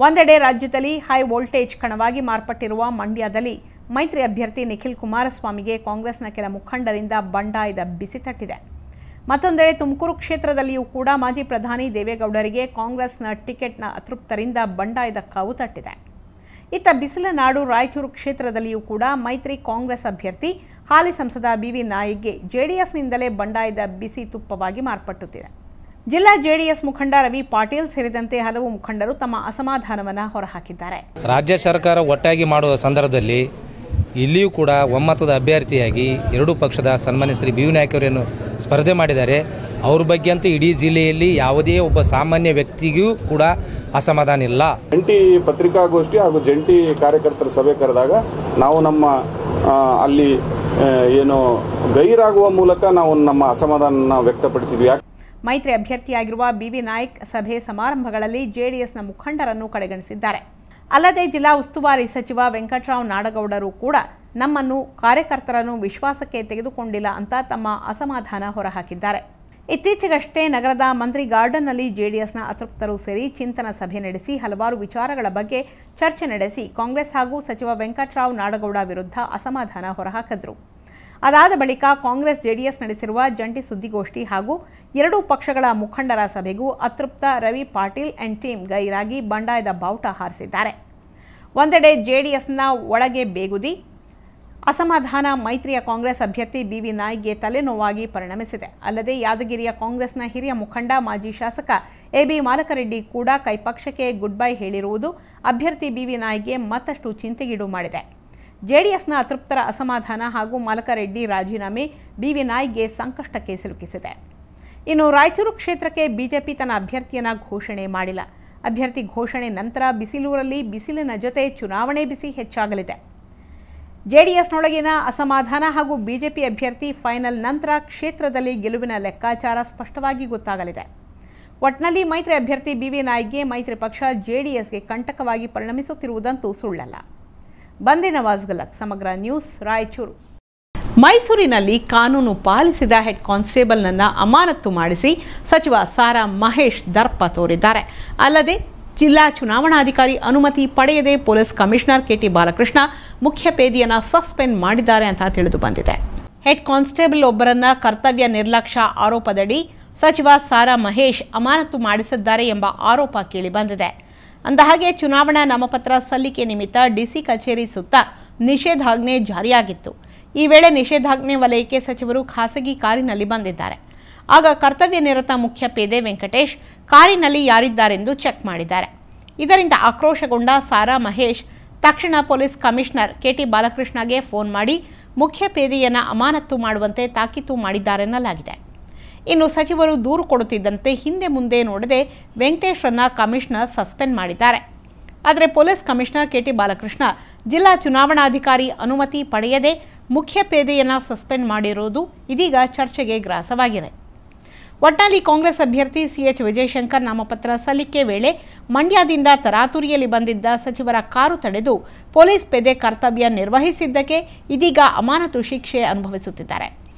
ಒಂದೆಡೆ ರಾಜ್ಯದಲ್ಲಿ ಹೈ ವೋಲ್ಟೇಜ್ ಕಣವಾಗಿ ಮಾರ್ಪಟ್ಟಿರುವ ಮಂಡ್ಯದಲ್ಲಿ ಮೈತ್ರಿ ಅಭ್ಯರ್ಥಿ ನಿಖಿಲ್ ಕುಮಾರಸ್ವಾಮಿಗೆ ಕಾಂಗ್ರೆಸ್ನ ಕೆಲ ಮುಖಂಡರಿಂದ ಬಂಡಾಯದ ಬಿಸಿ ತಟ್ಟಿದೆ. ಮತ್ತೊಂದೆಡೆ ತುಮಕೂರು ಕ್ಷೇತ್ರದಲ್ಲಿಯೂ ಕೂಡ ಮಾಜಿ ಪ್ರಧಾನಿ ದೇವೇಗೌಡರಿಗೆ ಕಾಂಗ್ರೆಸ್ನ ಟಿಕೆಟ್ನ ಅತೃಪ್ತರಿಂದ ಬಂಡಾಯದ ಕಾವು ತಟ್ಟಿದೆ. ಇತ್ತ ಬಿಸಿಲ ನಾಡು ರಾಯಚೂರು ಕ್ಷೇತ್ರದಲ್ಲಿಯೂ ಕೂಡ ಮೈತ್ರಿ ಕಾಂಗ್ರೆಸ್ ಅಭ್ಯರ್ಥಿ ಹಾಲಿ ಸಂಸದ ಬಿವಿ ನಾಯಕ್ಗೆ ಜೆಡಿಎಸ್ನಿಂದಲೇ ಬಂಡಾಯದ ಬಿಸಿ ತುಪ್ಪವಾಗಿ ಮಾರ್ಪಟ್ಟುತ್ತಿದೆ. ಜಿಲ್ಲಾ ಜೆಡಿಎಸ್ ಮುಖಂಡ ರವಿ ಪಾಟೀಲ್ ಸೇರಿದಂತೆ ಹಲವು ಮುಖಂಡರು ತಮ್ಮ ಅಸಮಾಧಾನವನ್ನು ಹೊರಹಾಕಿದ್ದಾರೆ. ರಾಜ್ಯ ಸರ್ಕಾರ ಒಟ್ಟಾಗಿ ಮಾಡುವ ಸಂದರ್ಭದಲ್ಲಿ ಇಲ್ಲಿಯೂ ಕೂಡ ಒಮ್ಮತದ ಅಭ್ಯರ್ಥಿಯಾಗಿ ಎರಡೂ ಪಕ್ಷದ ಸನ್ಮಾನ್ಯ ಶ್ರೀ ಬಿ ವಿ ನಾಯ್ಕ ಅವರನ್ನು ಸ್ಪರ್ಧೆ ಮಾಡಿದ್ದಾರೆ. ಅವ್ರ ಬಗ್ಗೆ ಅಂತೂ ಇಡೀ ಜಿಲ್ಲೆಯಲ್ಲಿ ಯಾವುದೇ ಒಬ್ಬ ಸಾಮಾನ್ಯ ವ್ಯಕ್ತಿಗೂ ಕೂಡ ಅಸಮಾಧಾನ ಇಲ್ಲ. ಜಂಟಿ ಪತ್ರಿಕಾಗೋಷ್ಠಿ ಹಾಗೂ ಜಂಟಿ ಕಾರ್ಯಕರ್ತರ ಸಭೆ ಕರೆದಾಗ ನಾವು ನಮ್ಮ ಅಲ್ಲಿ ಏನು ಗೈರಾಗುವ ಮೂಲಕ ನಾವು ನಮ್ಮ ಅಸಮಾಧಾನ ವ್ಯಕ್ತಪಡಿಸಿದ್ವಿ. ಮೈತ್ರಿ ಅಭ್ಯರ್ಥಿಯಾಗಿರುವ ಬಿ.ವಿ. ನಾಯ್ಕ್ ಸಭೆ ಸಮಾರಂಭಗಳಲ್ಲಿ ಜೆಡಿಎಸ್ನ ಮುಖಂಡರನ್ನು ಕಡೆಗಣಿಸಿದ್ದಾರೆ. ಅಲ್ಲದೆ ಜಿಲ್ಲಾ ಉಸ್ತುವಾರಿ ಸಚಿವ ವೆಂಕಟರಾವ್ ನಾಡಗೌಡರು ಕೂಡ ನಮ್ಮನ್ನು ಕಾರ್ಯಕರ್ತರನ್ನು ವಿಶ್ವಾಸಕ್ಕೆ ತೆಗೆದುಕೊಂಡಿಲ್ಲ ಅಂತ ತಮ್ಮ ಅಸಮಾಧಾನ ಹೊರಹಾಕಿದ್ದಾರೆ. ಇತ್ತೀಚೆಗಷ್ಟೇ ನಗರದ ಮಂತ್ರಿ ಗಾರ್ಡನ್ನಲ್ಲಿ ಜೆಡಿಎಸ್ನ ಅತೃಪ್ತರು ಸೇರಿ ಚಿಂತನ ಸಭೆ ನಡೆಸಿ ಹಲವಾರು ವಿಚಾರಗಳ ಬಗ್ಗೆ ಚರ್ಚೆ ನಡೆಸಿ ಕಾಂಗ್ರೆಸ್ ಹಾಗೂ ಸಚಿವ ವೆಂಕಟರಾವ್ ನಾಡಗೌಡ ವಿರುದ್ಧ ಅಸಮಾಧಾನ ಹೊರಹಾಕಿದ್ರು. ಅದಾದ ಬಳಿಕ ಕಾಂಗ್ರೆಸ್ ಜೆಡಿಎಸ್ ನಡೆಸಿರುವ ಜಂಟಿ ಸುದ್ದಿಗೋಷ್ಠಿ ಹಾಗೂ ಎರಡೂ ಪಕ್ಷಗಳ ಮುಖಂಡರ ಸಭೆಗೂ ಅತೃಪ್ತ ರವಿ ಪಾಟೀಲ್ ಅಂಡ್ ಟೀಮ್ ಗೈರಾಗಿ ಬಂಡಾಯದ ಬಾವುಟ ಹಾರಿಸಿದ್ದಾರೆ. ಒಂದೆಡೆ ಜೆಡಿಎಸ್ನ ಒಳಗೆ ಬೇಗುದಿ ಅಸಮಾಧಾನ ಮೈತ್ರಿಯ ಕಾಂಗ್ರೆಸ್ ಅಭ್ಯರ್ಥಿ ಬಿ.ವಿ. ನಾಯ್ಕ್ಗೆ ತಲೆನೋವಾಗಿ ಪರಿಣಮಿಸಿದೆ. ಅಲ್ಲದೆ ಯಾದಗಿರಿಯ ಕಾಂಗ್ರೆಸ್ನ ಹಿರಿಯ ಮುಖಂಡ ಮಾಜಿ ಶಾಸಕ ಎ.ಬಿ. ಮಾಲಕರೆಡ್ಡಿ ಕೂಡ ಕೈಪಕ್ಷಕ್ಕೆ ಗುಡ್ ಬೈ ಹೇಳಿರುವುದು ಅಭ್ಯರ್ಥಿ ಬಿ.ವಿ. ನಾಯ್ಕ್ಗೆ ಮತ್ತಷ್ಟು ಚಿಂತೆಗೀಡು ಮಾಡಿದೆ. ಜೆಡಿಎಸ್ನ ಅತೃಪ್ತರ ಅಸಮಾಧಾನ ಹಾಗೂ ಮಾಲಕರೆಡ್ಡಿ ರಾಜೀನಾಮೆ ಬಿ.ವಿ. ನಾಯ್ಕ್ಗೆ ಸಂಕಷ್ಟಕ್ಕೆ ಸಿಲುಕಿಸಿದೆ. ಇನ್ನು ರಾಯಚೂರು ಕ್ಷೇತ್ರಕ್ಕೆ ಬಿಜೆಪಿ ತನ್ನ ಅಭ್ಯರ್ಥಿಯನ್ನು ಘೋಷಣೆ ಮಾಡಿಲ್ಲ. ಅಭ್ಯರ್ಥಿ ಘೋಷಣೆ ನಂತರ ಬಿಸಿಲೂರಲ್ಲಿ ಬಿಸಿಲಿನ ಜೊತೆ ಚುನಾವಣೆ ಬಿಸಿ ಹೆಚ್ಚಾಗಲಿದೆ. ಜೆಡಿಎಸ್ನೊಳಗಿನ ಅಸಮಾಧಾನ ಹಾಗೂ ಬಿಜೆಪಿ ಅಭ್ಯರ್ಥಿ ಫೈನಲ್ ನಂತರ ಕ್ಷೇತ್ರದಲ್ಲಿ ಗೆಲುವಿನ ಲೆಕ್ಕಾಚಾರ ಸ್ಪಷ್ಟವಾಗಿ ಗೊತ್ತಾಗಲಿದೆ. ಒಟ್ನಲ್ಲಿ ಮೈತ್ರಿ ಅಭ್ಯರ್ಥಿ ಬಿ.ವಿ. ನಾಯ್ಕ್ಗೆ ಮೈತ್ರಿ ಪಕ್ಷ ಜೆಡಿಎಸ್ಗೆ ಕಂಟಕವಾಗಿ ಪರಿಣಮಿಸುತ್ತಿರುವುದಂತೂ ಸುಳ್ಳಲ್ಲ. ಬಂದೆ ನವಾಜ್ ಗಲಕ್, ಸಮಗ್ರ ನ್ಯೂಸ್, ರಾಯಚೂರು. ಮೈಸೂರಿನಲ್ಲಿ ಕಾನೂನು ಪಾಲಿಸಿದ ಹೆಡ್ ಕಾನ್ಸ್ಟೇಬಲ್ನನ್ನು ಅಮಾನತು ಮಾಡಿಸಿ ಸಚಿವ ಸಾರಾ ಮಹೇಶ್ ದರ್ಪ ತೋರಿದ್ದಾರೆ. ಅಲ್ಲದೆ ಜಿಲ್ಲಾ ಚುನಾವಣಾಧಿಕಾರಿ ಅನುಮತಿ ಪಡೆಯದೆ ಪೊಲೀಸ್ ಕಮಿಷನರ್ ಕೆ.ಟಿ. ಬಾಲಕೃಷ್ಣ ಮುಖ್ಯ ಪೇದೆಯನ್ನು ಸಸ್ಪೆಂಡ್ ಮಾಡಿದ್ದಾರೆ ಅಂತ ತಿಳಿದು ಬಂದಿದೆ. ಹೆಡ್ ಕಾನ್ಸ್ಟೇಬಲ್ ಒಬ್ಬರನ್ನ ಕರ್ತವ್ಯ ನಿರ್ಲಕ್ಷ್ಯ ಆರೋಪದಡಿ ಸಚಿವ ಸಾರಾ ಮಹೇಶ್ ಅಮಾನತು ಮಾಡಿಸಿದ್ದಾರೆ ಎಂಬ ಆರೋಪ ಕೇಳಿಬಂದಿದೆ. ಅಂದಹಾಗೆ ಚುನಾವಣಾ ನಾಮಪತ್ರ ಸಲ್ಲಿಕೆ ನಿಮಿತ್ತ ಡಿಸಿ ಕಚೇರಿ ಸುತ್ತ ನಿಷೇಧಾಜ್ಞೆ ಜಾರಿಯಾಗಿತ್ತು. ಈ ವೇಳೆ ನಿಷೇಧಾಜ್ಞೆ ವಲಯಕ್ಕೆ ಸಚಿವರು ಖಾಸಗಿ ಕಾರಿನಲ್ಲಿ ಬಂದಿದ್ದಾರೆ. ಆಗ ಕರ್ತವ್ಯ ನಿರತ ಮುಖ್ಯ ಪೇದೆ ವೆಂಕಟೇಶ್ ಕಾರಿನಲ್ಲಿ ಯಾರಿದ್ದಾರೆಂದು ಚೆಕ್ ಮಾಡಿದ್ದಾರೆ. ಇದರಿಂದ ಆಕ್ರೋಶಗೊಂಡ ಸಾರಾ ಮಹೇಶ್ ತಕ್ಷಣ ಪೊಲೀಸ್ ಕಮಿಷನರ್ ಕೆ.ಟಿ. ಬಾಲಕೃಷ್ಣಗೆ ಫೋನ್ ಮಾಡಿ ಮುಖ್ಯ ಪೇದೆಯನ್ನು ಅಮಾನತು ಮಾಡುವಂತೆ ತಾಕೀತು ಮಾಡಿದ್ದಾರೆನ್ನಲಾಗಿದೆ. ಇನ್ನು ಸಚಿವರು ದೂರು ಕೊಡುತ್ತಿದ್ದಂತೆ ಹಿಂದೆ ಮುಂದೆ ನೋಡದೆ ವೆಂಕಟೇಶ್ರನ್ನ ಕಮಿಷನರ್ ಸಸ್ಪೆಂಡ್ ಮಾಡಿದ್ದಾರೆ. ಆದರೆ ಪೊಲೀಸ್ ಕಮಿಷನರ್ ಕೆ.ಟಿ. ಬಾಲಕೃಷ್ಣ ಜಿಲ್ಲಾ ಚುನಾವಣಾಧಿಕಾರಿ ಅನುಮತಿ ಪಡೆಯದೆ ಮುಖ್ಯ ಪೇದೆಯನ್ನು ಸಸ್ಪೆಂಡ್ ಮಾಡಿರುವುದು ಇದೀಗ ಚರ್ಚೆಗೆ ಗ್ರಾಸವಾಗಿದೆ. ಒಟ್ನಲ್ಲಿ ಕಾಂಗ್ರೆಸ್ ಅಭ್ಯರ್ಥಿ ಸಿ.ಎಚ್. ವಿಜಯಶಂಕರ್ ನಾಮಪತ್ರ ಸಲ್ಲಿಕೆ ವೇಳೆ ಮಂಡ್ಯದಿಂದ ತರಾತುರಿಯಲ್ಲಿ ಬಂದಿದ್ದ ಸಚಿವರ ಕಾರು ತಡೆದು ಪೊಲೀಸ್ ಪೇದೆ ಕರ್ತವ್ಯ ನಿರ್ವಹಿಸಿದ್ದಕ್ಕೆ ಇದೀಗ ಅಮಾನತು ಶಿಕ್ಷೆ ಅನುಭವಿಸುತ್ತಿದ್ದಾರೆ.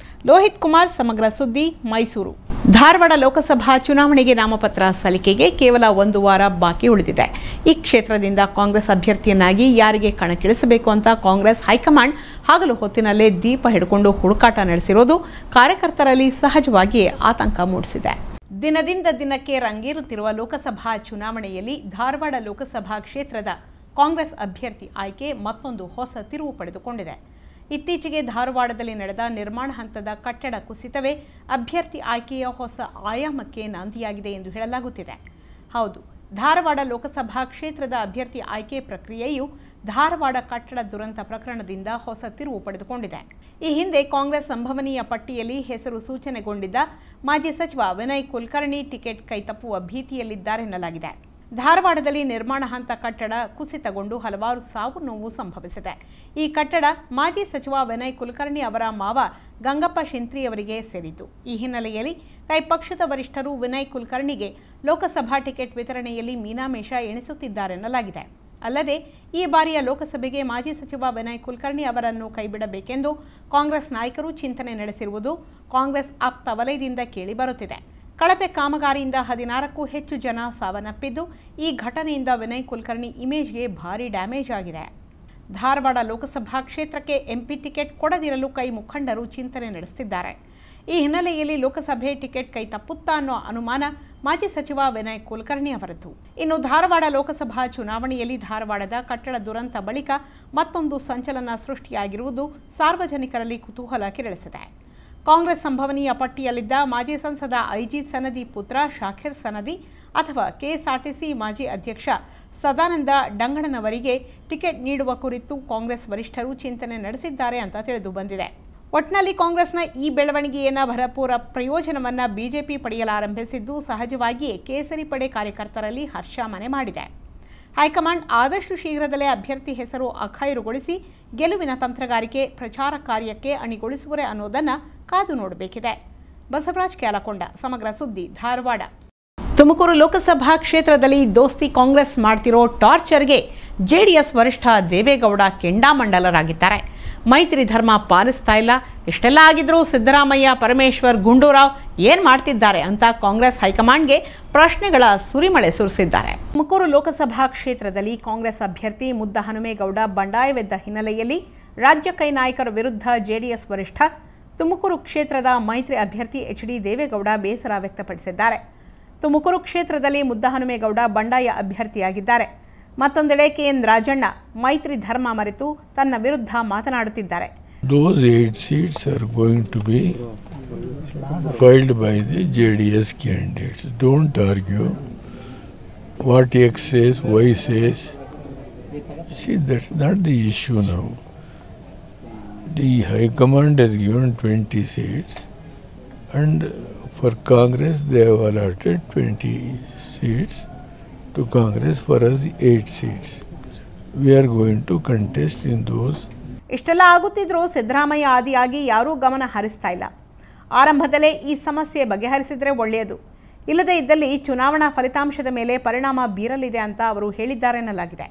ಲೋಹಿತ್ ಕುಮಾರ್, ಸಮಗ್ರ ಸುದ್ದಿ, ಮೈಸೂರು. ಧಾರವಾಡ ಲೋಕಸಭಾ ಚುನಾವಣೆಗೆ ನಾಮಪತ್ರ ಸಲ್ಲಿಕೆಗೆ ಕೇವಲ 1 ವಾರ ಬಾಕಿ ಉಳಿದಿದೆ. ಈ ಕ್ಷೇತ್ರದಿಂದ ಕಾಂಗ್ರೆಸ್ ಅಭ್ಯರ್ಥಿಯನ್ನಾಗಿ ಯಾರಿಗೆ ಕಣಕ್ಕಿಳಿಸಬೇಕು ಅಂತ ಕಾಂಗ್ರೆಸ್ ಹೈಕಮಾಂಡ್ ಹಗಲು ಹೊತ್ತಿನಲ್ಲೇ ದೀಪ ಹಿಡ್ಕೊಂಡು ಹುಡುಕಾಟ ನಡೆಸಿರೋದು ಕಾರ್ಯಕರ್ತರಲ್ಲಿ ಸಹಜವಾಗಿಯೇ ಆತಂಕ ಮೂಡಿಸಿದೆ. ದಿನದಿಂದ ದಿನಕ್ಕೆ ರಂಗೇರುತ್ತಿರುವ ಲೋಕಸಭಾ ಚುನಾವಣೆಯಲ್ಲಿ ಧಾರವಾಡ ಲೋಕಸಭಾ ಕ್ಷೇತ್ರದ ಕಾಂಗ್ರೆಸ್ ಅಭ್ಯರ್ಥಿ ಆಯ್ಕೆ ಮತ್ತೊಂದು ಹೊಸ ತಿರುವು ಪಡೆದುಕೊಂಡಿದೆ. ಇತ್ತೀಚೆಗೆ ಧಾರವಾಡದಲ್ಲಿ ನಡೆದ ನಿರ್ಮಾಣ ಹಂತದ ಕಟ್ಟಡ ಕುಸಿತವೇ ಅಭ್ಯರ್ಥಿ ಆಯ್ಕೆಯ ಹೊಸ ಆಯಾಮಕ್ಕೆ ನಾಂದಿಯಾಗಿದೆ ಎಂದು ಹೇಳಲಾಗುತ್ತಿದೆ. ಹೌದು, ಧಾರವಾಡ ಲೋಕಸಭಾ ಕ್ಷೇತ್ರದ ಅಭ್ಯರ್ಥಿ ಆಯ್ಕೆ ಪ್ರಕ್ರಿಯೆಯು ಧಾರವಾಡ ಕಟ್ಟಡ ದುರಂತ ಪ್ರಕರಣದಿಂದ ಹೊಸ ತಿರುವು ಪಡೆದುಕೊಂಡಿದೆ. ಈ ಹಿಂದೆ ಕಾಂಗ್ರೆಸ್ ಸಂಭವನೀಯ ಪಟ್ಟಿಯಲ್ಲಿ ಹೆಸರು ಸೂಚನೆಗೊಂಡಿದ್ದ ಮಾಜಿ ಸಚಿವ ವಿನಯ್ ಕುಲಕರ್ಣಿ ಟಿಕೆಟ್ ಕೈತಪ್ಪುವ ಭೀತಿಯಲ್ಲಿದ್ದಾರೆನ್ನಲಾಗಿದೆ. ಧಾರವಾಡದಲ್ಲಿ ನಿರ್ಮಾಣ ಹಂತ ಕಟ್ಟಡ ಕುಸಿತಗೊಂಡು ಹಲವಾರು ಸಾವು ನೋವು ಸಂಭವಿಸಿದೆ. ಈ ಕಟ್ಟಡ ಮಾಜಿ ಸಚಿವ ವಿನಯ್ ಕುಲಕರ್ಣಿ ಅವರ ಮಾವ ಗಂಗಪ್ಪ ಶಿಂತ್ರಿಯವರಿಗೆ ಸೇರಿತು. ಈ ಹಿನ್ನೆಲೆಯಲ್ಲಿ ಕೈಪಕ್ಷದ ವರಿಷ್ಠರು ವಿನಯ್ ಕುಲಕರ್ಣಿಗೆ ಲೋಕಸಭಾ ಟಿಕೆಟ್ ವಿತರಣೆಯಲ್ಲಿ ಮೀನಾಮೇಷ ಎಣಿಸುತ್ತಿದ್ದಾರೆನ್ನಲಾಗಿದೆ. ಅಲ್ಲದೆ ಈ ಬಾರಿಯ ಲೋಕಸಭೆಗೆ ಮಾಜಿ ಸಚಿವ ವಿನಯ್ ಕುಲಕರ್ಣಿ ಅವರನ್ನು ಕೈಬಿಡಬೇಕೆಂದು ಕಾಂಗ್ರೆಸ್ ನಾಯಕರು ಚಿಂತನೆ ನಡೆಸಿರುವುದು ಕಾಂಗ್ರೆಸ್ ಆಪ್ತ ವಲಯದಿಂದ ಕೇಳಿಬರುತ್ತಿದೆ. ಕಳಪೆ ಕಾಮಗಾರಿಯಿಂದ 16ಕ್ಕೂ ಹೆಚ್ಚು ಜನ ಸಾವನ್ನಪ್ಪಿದ್ದು, ಈ ಘಟನೆಯಿಂದ ವಿನಯ್ ಕುಲಕರ್ಣಿ ಇಮೇಜ್ಗೆ ಭಾರಿ ಡ್ಯಾಮೇಜ್ ಆಗಿದೆ. ಧಾರವಾಡ ಲೋಕಸಭಾ ಕ್ಷೇತ್ರಕ್ಕೆ ಎಂಪಿ ಟಿಕೆಟ್ ಕೊಡದಿರಲು ಕೈ ಮುಖಂಡರು ಚಿಂತನೆ ನಡೆಸುತ್ತಿದ್ದಾರೆ. ಈ ಹಿನ್ನೆಲೆಯಲ್ಲಿ ಲೋಕಸಭೆ ಟಿಕೆಟ್ ಕೈ ತಪ್ಪುತ್ತಾ ಅನ್ನೋ ಅನುಮಾನ ಮಾಜಿ ಸಚಿವ ವಿನಯ್ ಕುಲಕರ್ಣಿ ಅವರದ್ದು. ಇನ್ನು ಧಾರವಾಡ ಲೋಕಸಭಾ ಚುನಾವಣೆಯಲ್ಲಿ ಧಾರವಾಡದ ಕಟ್ಟಡ ದುರಂತ ಬಳಿಕ ಮತ್ತೊಂದು ಸಂಚಲನ ಸೃಷ್ಟಿಯಾಗಿರುವುದು ಸಾರ್ವಜನಿಕರಲ್ಲಿ ಕುತೂಹಲ ಕೆರಳಿಸಿದೆ. ಕಾಂಗ್ರೆಸ್ ಸಂಭವನೀಯ ಪಟ್ಟಿಯಲ್ಲಿದ್ದ ಮಾಜಿ ಸಂಸದ ಐಜಿ ಸನದಿ ಪುತ್ರ ಶಾಖಿರ್ ಸನದಿ ಅಥವಾ ಕೆಎಸ್ಆರ್ಟಿಸಿ ಮಾಜಿ ಅಧ್ಯಕ್ಷ ಸದಾನಂದ ಡಂಗಣನವರಿಗೆ ಟಿಕೆಟ್ ನೀಡುವ ಕುರಿತು ಕಾಂಗ್ರೆಸ್ ವರಿಷ್ಠರು ಚಿಂತನೆ ನಡೆಸಿದ್ದಾರೆ ಅಂತ ತಿಳಿದು ಬಂದಿದೆ. ಒಟ್ನಲ್ಲಿ ಕಾಂಗ್ರೆಸ್ನ ಈ ಬೆಳವಣಿಗೆಯನ್ನ ಭರಪೂರ ಪ್ರಯೋಜನವನ್ನ ಬಿಜೆಪಿ ಪಡೆಯಲಾರಂಭಿಸಿದ್ದು ಸಹಜವಾಗಿಯೇ ಕೇಸರಿ ಪಡೆ ಕಾರ್ಯಕರ್ತರಲ್ಲಿ ಹರ್ಷ ಮನೆ ಮಾಡಿದೆ. ಹೈಕಮಾಂಡ್ ಆದಷ್ಟು ಶೀಘ್ರದಲ್ಲೇ ಅಭ್ಯರ್ಥಿ ಹೆಸರು ಅಖೈರುಗೊಳಿಸಿ ಗೆಲುವಿನ ತಂತ್ರಗಾರಿಕೆ ಪ್ರಚಾರ ಕಾರ್ಯಕ್ಕೆ ಅಣಿಗೊಳಿಸುವರೆ ಅನ್ನೋದನ್ನ ಕಾದು ನೋಡಬೇಕಿದೆ. ಬಸವರಾಜ್ ಕ್ಯಾಲಕೊಂಡ, ಸಮಗ್ರ ಸುದ್ದಿ, ಧಾರವಾಡ. ತುಮಕೂರು ಲೋಕಸಭಾ ಕ್ಷೇತ್ರದಲ್ಲಿ ದೋಸ್ತಿ ಕಾಂಗ್ರೆಸ್ ಮಾಡ್ತಿರೋ ಟಾರ್ಚರ್ಗೆ ಜೆಡಿಎಸ್ ವರಿಷ್ಠ ದೇವೇಗೌಡ ಕೆಂಡಾಮಂಡಲರಾಗಿದ್ದಾರೆ. ಮೈತ್ರಿ ಧರ್ಮ ಪಾಲಿಸ್ತಾ ಇಲ್ಲ, ಇಷ್ಟೆಲ್ಲ ಆಗಿದ್ರೂ ಸಿದ್ದರಾಮಯ್ಯ, ಪರಮೇಶ್ವರ್, ಗುಂಡೂರಾವ್ ಏನು ಮಾಡ್ತಿದ್ದಾರೆ ಅಂತ ಕಾಂಗ್ರೆಸ್ ಹೈಕಮಾಂಡ್ಗೆ ಪ್ರಶ್ನೆಗಳ ಸುರಿಮಳೆ ಸುರಿಸಿದ್ದಾರೆ. ತುಮಕೂರು ಲೋಕಸಭಾ ಕ್ಷೇತ್ರದಲ್ಲಿ ಕಾಂಗ್ರೆಸ್ ಅಭ್ಯರ್ಥಿ ಮುದ್ದಹನುಮೇಗೌಡ ಬಂಡಾಯವೆದ್ದ ಹಿನ್ನೆಲೆಯಲ್ಲಿ ರಾಜ್ಯ ಕೈ ನಾಯಕರ ವಿರುದ್ಧ ಜೆಡಿಎಸ್ ವರಿಷ್ಠ ತುಮಕೂರು ಕ್ಷೇತ್ರದ ಮೈತ್ರಿ ಅಭ್ಯರ್ಥಿ ಎಚ್.ಡಿ. ದೇವೇಗೌಡ ಬೇಸರ ವ್ಯಕ್ತಪಡಿಸಿದ್ದಾರೆ. ತುಮಕೂರು ಕ್ಷೇತ್ರದಲ್ಲಿ ಮುದ್ದಹನುಮೇಗೌಡ ಬಂಡಾಯ ಅಭ್ಯರ್ಥಿಯಾಗಿದ್ದಾರೆ. ಮತ್ತೊಂದೆಡೆ ಕೆ.ಎನ್. ರಾಜಣ್ಣ ಮೈತ್ರಿ ಧರ್ಮ ಮರೆತು ತನ್ನ ವಿರುದ್ಧ ಮಾತನಾಡುತ್ತಿದ್ದಾರೆ. Those 8 seats are going to be filed by the JDS candidates. Don't argue what X says, Y says. See, that's not the issue now. The High Command has given 20 seats, and for Congress they have allotted 20 seats. To Congress, for us 8 seats. We are going to contest in those. ಇಷ್ಟೆಲ್ಲ ಆಗುತ್ತಿದ್ರೂ ಸಿದ್ದರಾಮಯ್ಯ ಆದಿಯಾಗಿ ಯಾರೂ ಗಮನ ಹರಿಸ್ತಾ ಇಲ್ಲ. ಆರಂಭದಲ್ಲೇ ಈ ಸಮಸ್ಯೆ ಬಗೆಹರಿಸಿದರೆ ಒಳ್ಳೆಯದು, ಇಲ್ಲದೇ ಇದ್ದಲ್ಲಿ ಚುನಾವಣಾ ಫಲಿತಾಂಶದ ಮೇಲೆ ಪರಿಣಾಮ ಬೀರಲಿದೆ ಅಂತ ಅವರು ಹೇಳಿದ್ದಾರೆನ್ನಲಾಗಿದೆ.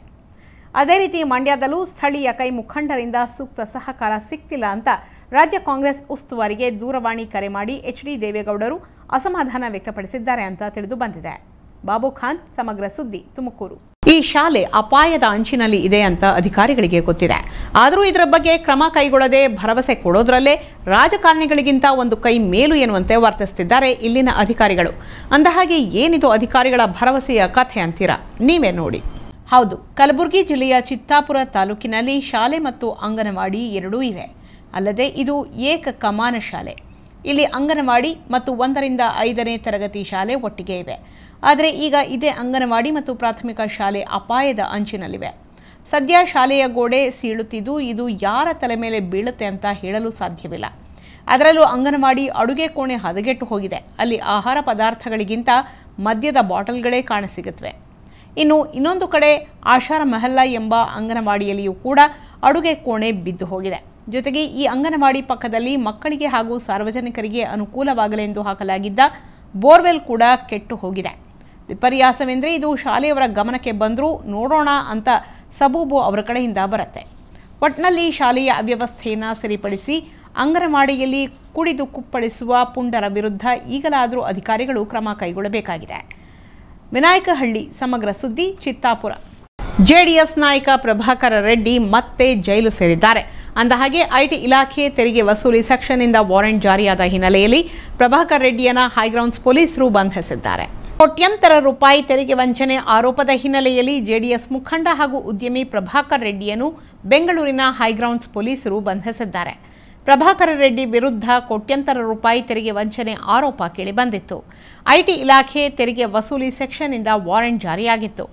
ಅದೇ ರೀತಿ ಮಂಡ್ಯದಲ್ಲೂ ಸ್ಥಳೀಯ ಕೈ ಮುಖಂಡರಿಂದ ಸೂಕ್ತ ಸಹಕಾರ ಸಿಕ್ತಿಲ್ಲ ಅಂತ ರಾಜ್ಯ ಕಾಂಗ್ರೆಸ್ ಉಸ್ತುವಾರಿಗೆ ದೂರವಾಣಿ ಕರೆ ಮಾಡಿ ಎಚ್.ಡಿ. ದೇವೇಗೌಡರು ಅಸಮಾಧಾನ ವ್ಯಕ್ತಪಡಿಸಿದ್ದಾರೆ ಅಂತ ತಿಳಿದು ಬಂದಿದೆ. ಬಾಬು ಖಾನ್, ಸಮಗ್ರ ಸುದ್ದಿ, ತುಮಕೂರು. ಈ ಶಾಲೆ ಅಪಾಯದ ಅಂಚಿನಲ್ಲಿ ಇದೆ ಅಂತ ಅಧಿಕಾರಿಗಳಿಗೆ ಗೊತ್ತಿದೆ. ಆದರೂ ಇದರ ಬಗ್ಗೆ ಕ್ರಮ ಕೈಗೊಳ್ಳದೆ ಭರವಸೆ ಕೊಡೋದ್ರಲ್ಲೇ ರಾಜಕಾರಣಿಗಳಿಗಿಂತ ಒಂದು ಕೈ ಮೇಲು ಎನ್ನುವಂತೆ ವರ್ತಿಸುತ್ತಿದ್ದಾರೆ ಇಲ್ಲಿನ ಅಧಿಕಾರಿಗಳು. ಅಂದಹಾಗೆ ಏನಿದು ಅಧಿಕಾರಿಗಳ ಭರವಸೆಯ ಕಥೆ ಅಂತೀರಾ? ನೀವೇ ನೋಡಿ. ಹೌದು, ಕಲಬುರಗಿ ಜಿಲ್ಲೆಯ ಚಿತ್ತಾಪುರ ತಾಲೂಕಿನಲ್ಲಿ ಶಾಲೆ ಮತ್ತು ಅಂಗನವಾಡಿ ಎರಡೂ ಇವೆ. ಅಲ್ಲದೆ ಇದು ಏಕ ಕಮಾನ ಶಾಲೆ. ಇಲ್ಲಿ ಅಂಗನವಾಡಿ ಮತ್ತು 1ರಿಂದ 5ನೇ ತರಗತಿ ಶಾಲೆ ಒಟ್ಟಿಗೆ ಇವೆ. ಆದರೆ ಈಗ ಇದೇ ಅಂಗನವಾಡಿ ಮತ್ತು ಪ್ರಾಥಮಿಕ ಶಾಲೆ ಅಪಾಯದ ಅಂಚಿನಲ್ಲಿವೆ. ಸದ್ಯ ಶಾಲೆಯ ಗೋಡೆ ಸೀಳುತ್ತಿದ್ದು ಇದು ಯಾರ ತಲೆ ಮೇಲೆ ಬೀಳುತ್ತೆ ಅಂತ ಹೇಳಲು ಸಾಧ್ಯವಿಲ್ಲ. ಅದರಲ್ಲೂ ಅಂಗನವಾಡಿ ಅಡುಗೆ ಕೋಣೆ ಹದಗೆಟ್ಟು ಹೋಗಿದೆ. ಅಲ್ಲಿ ಆಹಾರ ಪದಾರ್ಥಗಳಿಗಿಂತ ಮದ್ಯದ ಬಾಟಲ್ಗಳೇ ಕಾಣಸಿಗುತ್ತವೆ. ಇನ್ನು ಇನ್ನೊಂದು ಕಡೆ ಆಶಾರ ಮಹಲ್ಲಾ ಎಂಬ ಅಂಗನವಾಡಿಯಲ್ಲಿಯೂ ಕೂಡ ಅಡುಗೆ ಕೋಣೆ ಬಿದ್ದು ಹೋಗಿದೆ. ಜೊತೆಗೆ ಈ ಅಂಗನವಾಡಿ ಪಕ್ಕದಲ್ಲಿ ಮಕ್ಕಳಿಗೆ ಹಾಗೂ ಸಾರ್ವಜನಿಕರಿಗೆ ಅನುಕೂಲವಾಗಲೆಂದು ಹಾಕಲಾಗಿದ್ದ ಬೋರ್ವೆಲ್ ಕೂಡ ಕೆಟ್ಟು ಹೋಗಿದೆ. ವಿಪರ್ಯಾಸವೆಂದರೆ ಇದು ಶಾಲೆಯವರ ಗಮನಕ್ಕೆ ಬಂದರೂ ನೋಡೋಣ ಅಂತ ಸಬೂಬು ಅವರ ಕಡೆಯಿಂದ ಬರುತ್ತೆ. ಒಟ್ಟಿನಲ್ಲಿ ಶಾಲೆಯ ಅವ್ಯವಸ್ಥೆಯನ್ನು ಸರಿಪಡಿಸಿ ಅಂಗನವಾಡಿಯಲ್ಲಿ ಕುಡಿದು ಕುಪ್ಪಳಿಸುವ ಪುಂಡರ ವಿರುದ್ಧ ಈಗಲಾದರೂ ಅಧಿಕಾರಿಗಳು ಕ್ರಮ ಕೈಗೊಳ್ಳಬೇಕಾಗಿದೆ. ವಿನಾಯಕಹಳ್ಳಿ, ಸಮಗ್ರ ಸುದ್ದಿ, ಚಿತ್ತಾಪುರ. ಜೆಡಿಎಸ್ ನಾಯಕ ಪ್ರಭಾಕರ ರೆಡ್ಡಿ ಮತ್ತೆ ಜೈಲು ಸೇರಿದ್ದಾರೆ. ಅಂದಹಾಗೆ ಐಟಿ ಇಲಾಖೆ ತೆರಿಗೆ ವಸೂಲಿ ಸೆಕ್ಷನ್ನಿಂದ ವಾರೆಂಟ್ ಜಾರಿಯಾದ ಹಿನ್ನೆಲೆಯಲ್ಲಿ ಪ್ರಭಾಕರ್ ರೆಡ್ಡಿಯನ್ನ ಹೈಗ್ರೌಂಡ್ಸ್ ಪೊಲೀಸರು ಬಂಧಿಸಿದ್ದಾರೆ. ಕೋಟ್ಯಂತರ ರೂಪಾಯಿ ತೆರಿಗೆ ವಂಚನೆ ಆರೋಪದ ಹಿನ್ನೆಲೆಯಲ್ಲಿ ಜೆಡಿಎಸ್ ಮುಖಂಡ ಹಾಗೂ ಉದ್ಯಮಿ ಪ್ರಭಾಕರ್ ರೆಡ್ಡಿಯನ್ನು ಬೆಂಗಳೂರಿನ ಹೈಗ್ರೌಂಡ್ಸ್ ಪೊಲೀಸರು ಬಂಧಿಸಿದ್ದಾರೆ. ಪ್ರಭಾಕರ ರೆಡ್ಡಿ ವಿರುದ್ಧ ಕೋಟ್ಯಂತರ ರೂಪಾಯಿ ತೆರಿಗೆ ವಂಚನೆ ಆರೋಪ ಕೇಳಿಬಂದಿತ್ತು. ಐಟಿ ಇಲಾಖೆ ತೆರಿಗೆ ವಸೂಲಿ ಸೆಕ್ಷನ್ನಿಂದ ವಾರೆಂಟ್ ಜಾರಿಯಾಗಿತ್ತು.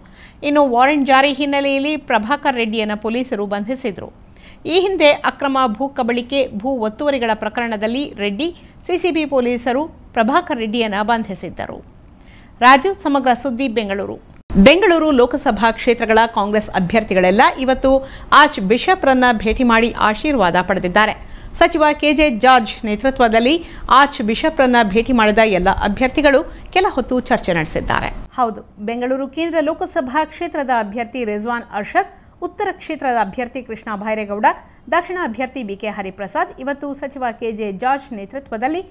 ಇನ್ನು ವಾರೆಂಟ್ ಜಾರಿ ಹಿನ್ನೆಲೆಯಲ್ಲಿ ಪ್ರಭಾಕರ್ ರೆಡ್ಡಿಯನ್ನು ಪೊಲೀಸರು ಬಂಧಿಸಿದರು. ಈ ಹಿಂದೆ ಅಕ್ರಮ ಭೂ ಕಬಳಿಕೆ, ಭೂ ಒತ್ತುವರಿಗಳ ಪ್ರಕರಣದಲ್ಲಿ ರೆಡ್ಡಿ, ಸಿಸಿಬಿ ಪೊಲೀಸರು ಪ್ರಭಾಕರ್ ರೆಡ್ಡಿಯನ್ನು ಬಂಧಿಸಿದ್ದರು. ರಾಜು, ಸಮಗ್ರ ಸುದ್ದಿ, ಬೆಂಗಳೂರು. ಬೆಂಗಳೂರು ಲೋಕಸಭಾ ಕ್ಷೇತ್ರಗಳ ಕಾಂಗ್ರೆಸ್ ಅಭ್ಯರ್ಥಿಗಳೆಲ್ಲ ಇವತ್ತು ಆರ್ಚ್ ಬಿಷಪ್ರನ್ನ ಭೇಟಿ ಮಾಡಿ ಆಶೀರ್ವಾದ ಪಡೆದಿದ್ದಾರೆ. ಸಚಿವ ಕೆಜೆ ಜಾರ್ಜ್ ನೇತೃತ್ವದಲ್ಲಿ ಆರ್ಚ್ ಬಿಷಪ್ರನ್ನ ಭೇಟಿ ಮಾಡಿದ ಎಲ್ಲ ಅಭ್ಯರ್ಥಿಗಳು ಕೆಲ ಹೊತ್ತು ಚರ್ಚೆ ನಡೆಸಿದ್ದಾರೆ. ಹೌದು, ಬೆಂಗಳೂರು ಕೇಂದ್ರ ಲೋಕಸಭಾ ಕ್ಷೇತ್ರದ ಅಭ್ಯರ್ಥಿ ರಿಜ್ವಾನ್ ಅರ್ಷದ್, ಉತ್ತರ ಕ್ಷೇತ್ರದ ಅಭ್ಯರ್ಥಿ ಕೃಷ್ಣ ಭೈರೇಗೌಡ, ದಕ್ಷಿಣ ಅಭ್ಯರ್ಥಿ ಬಿಕೆ ಹರಿಪ್ರಸಾದ್ ಇವತ್ತು ಸಚಿವ ಕೆಜೆ ಜಾರ್ಜ್ ನೇತೃತ್ವದಲ್ಲಿ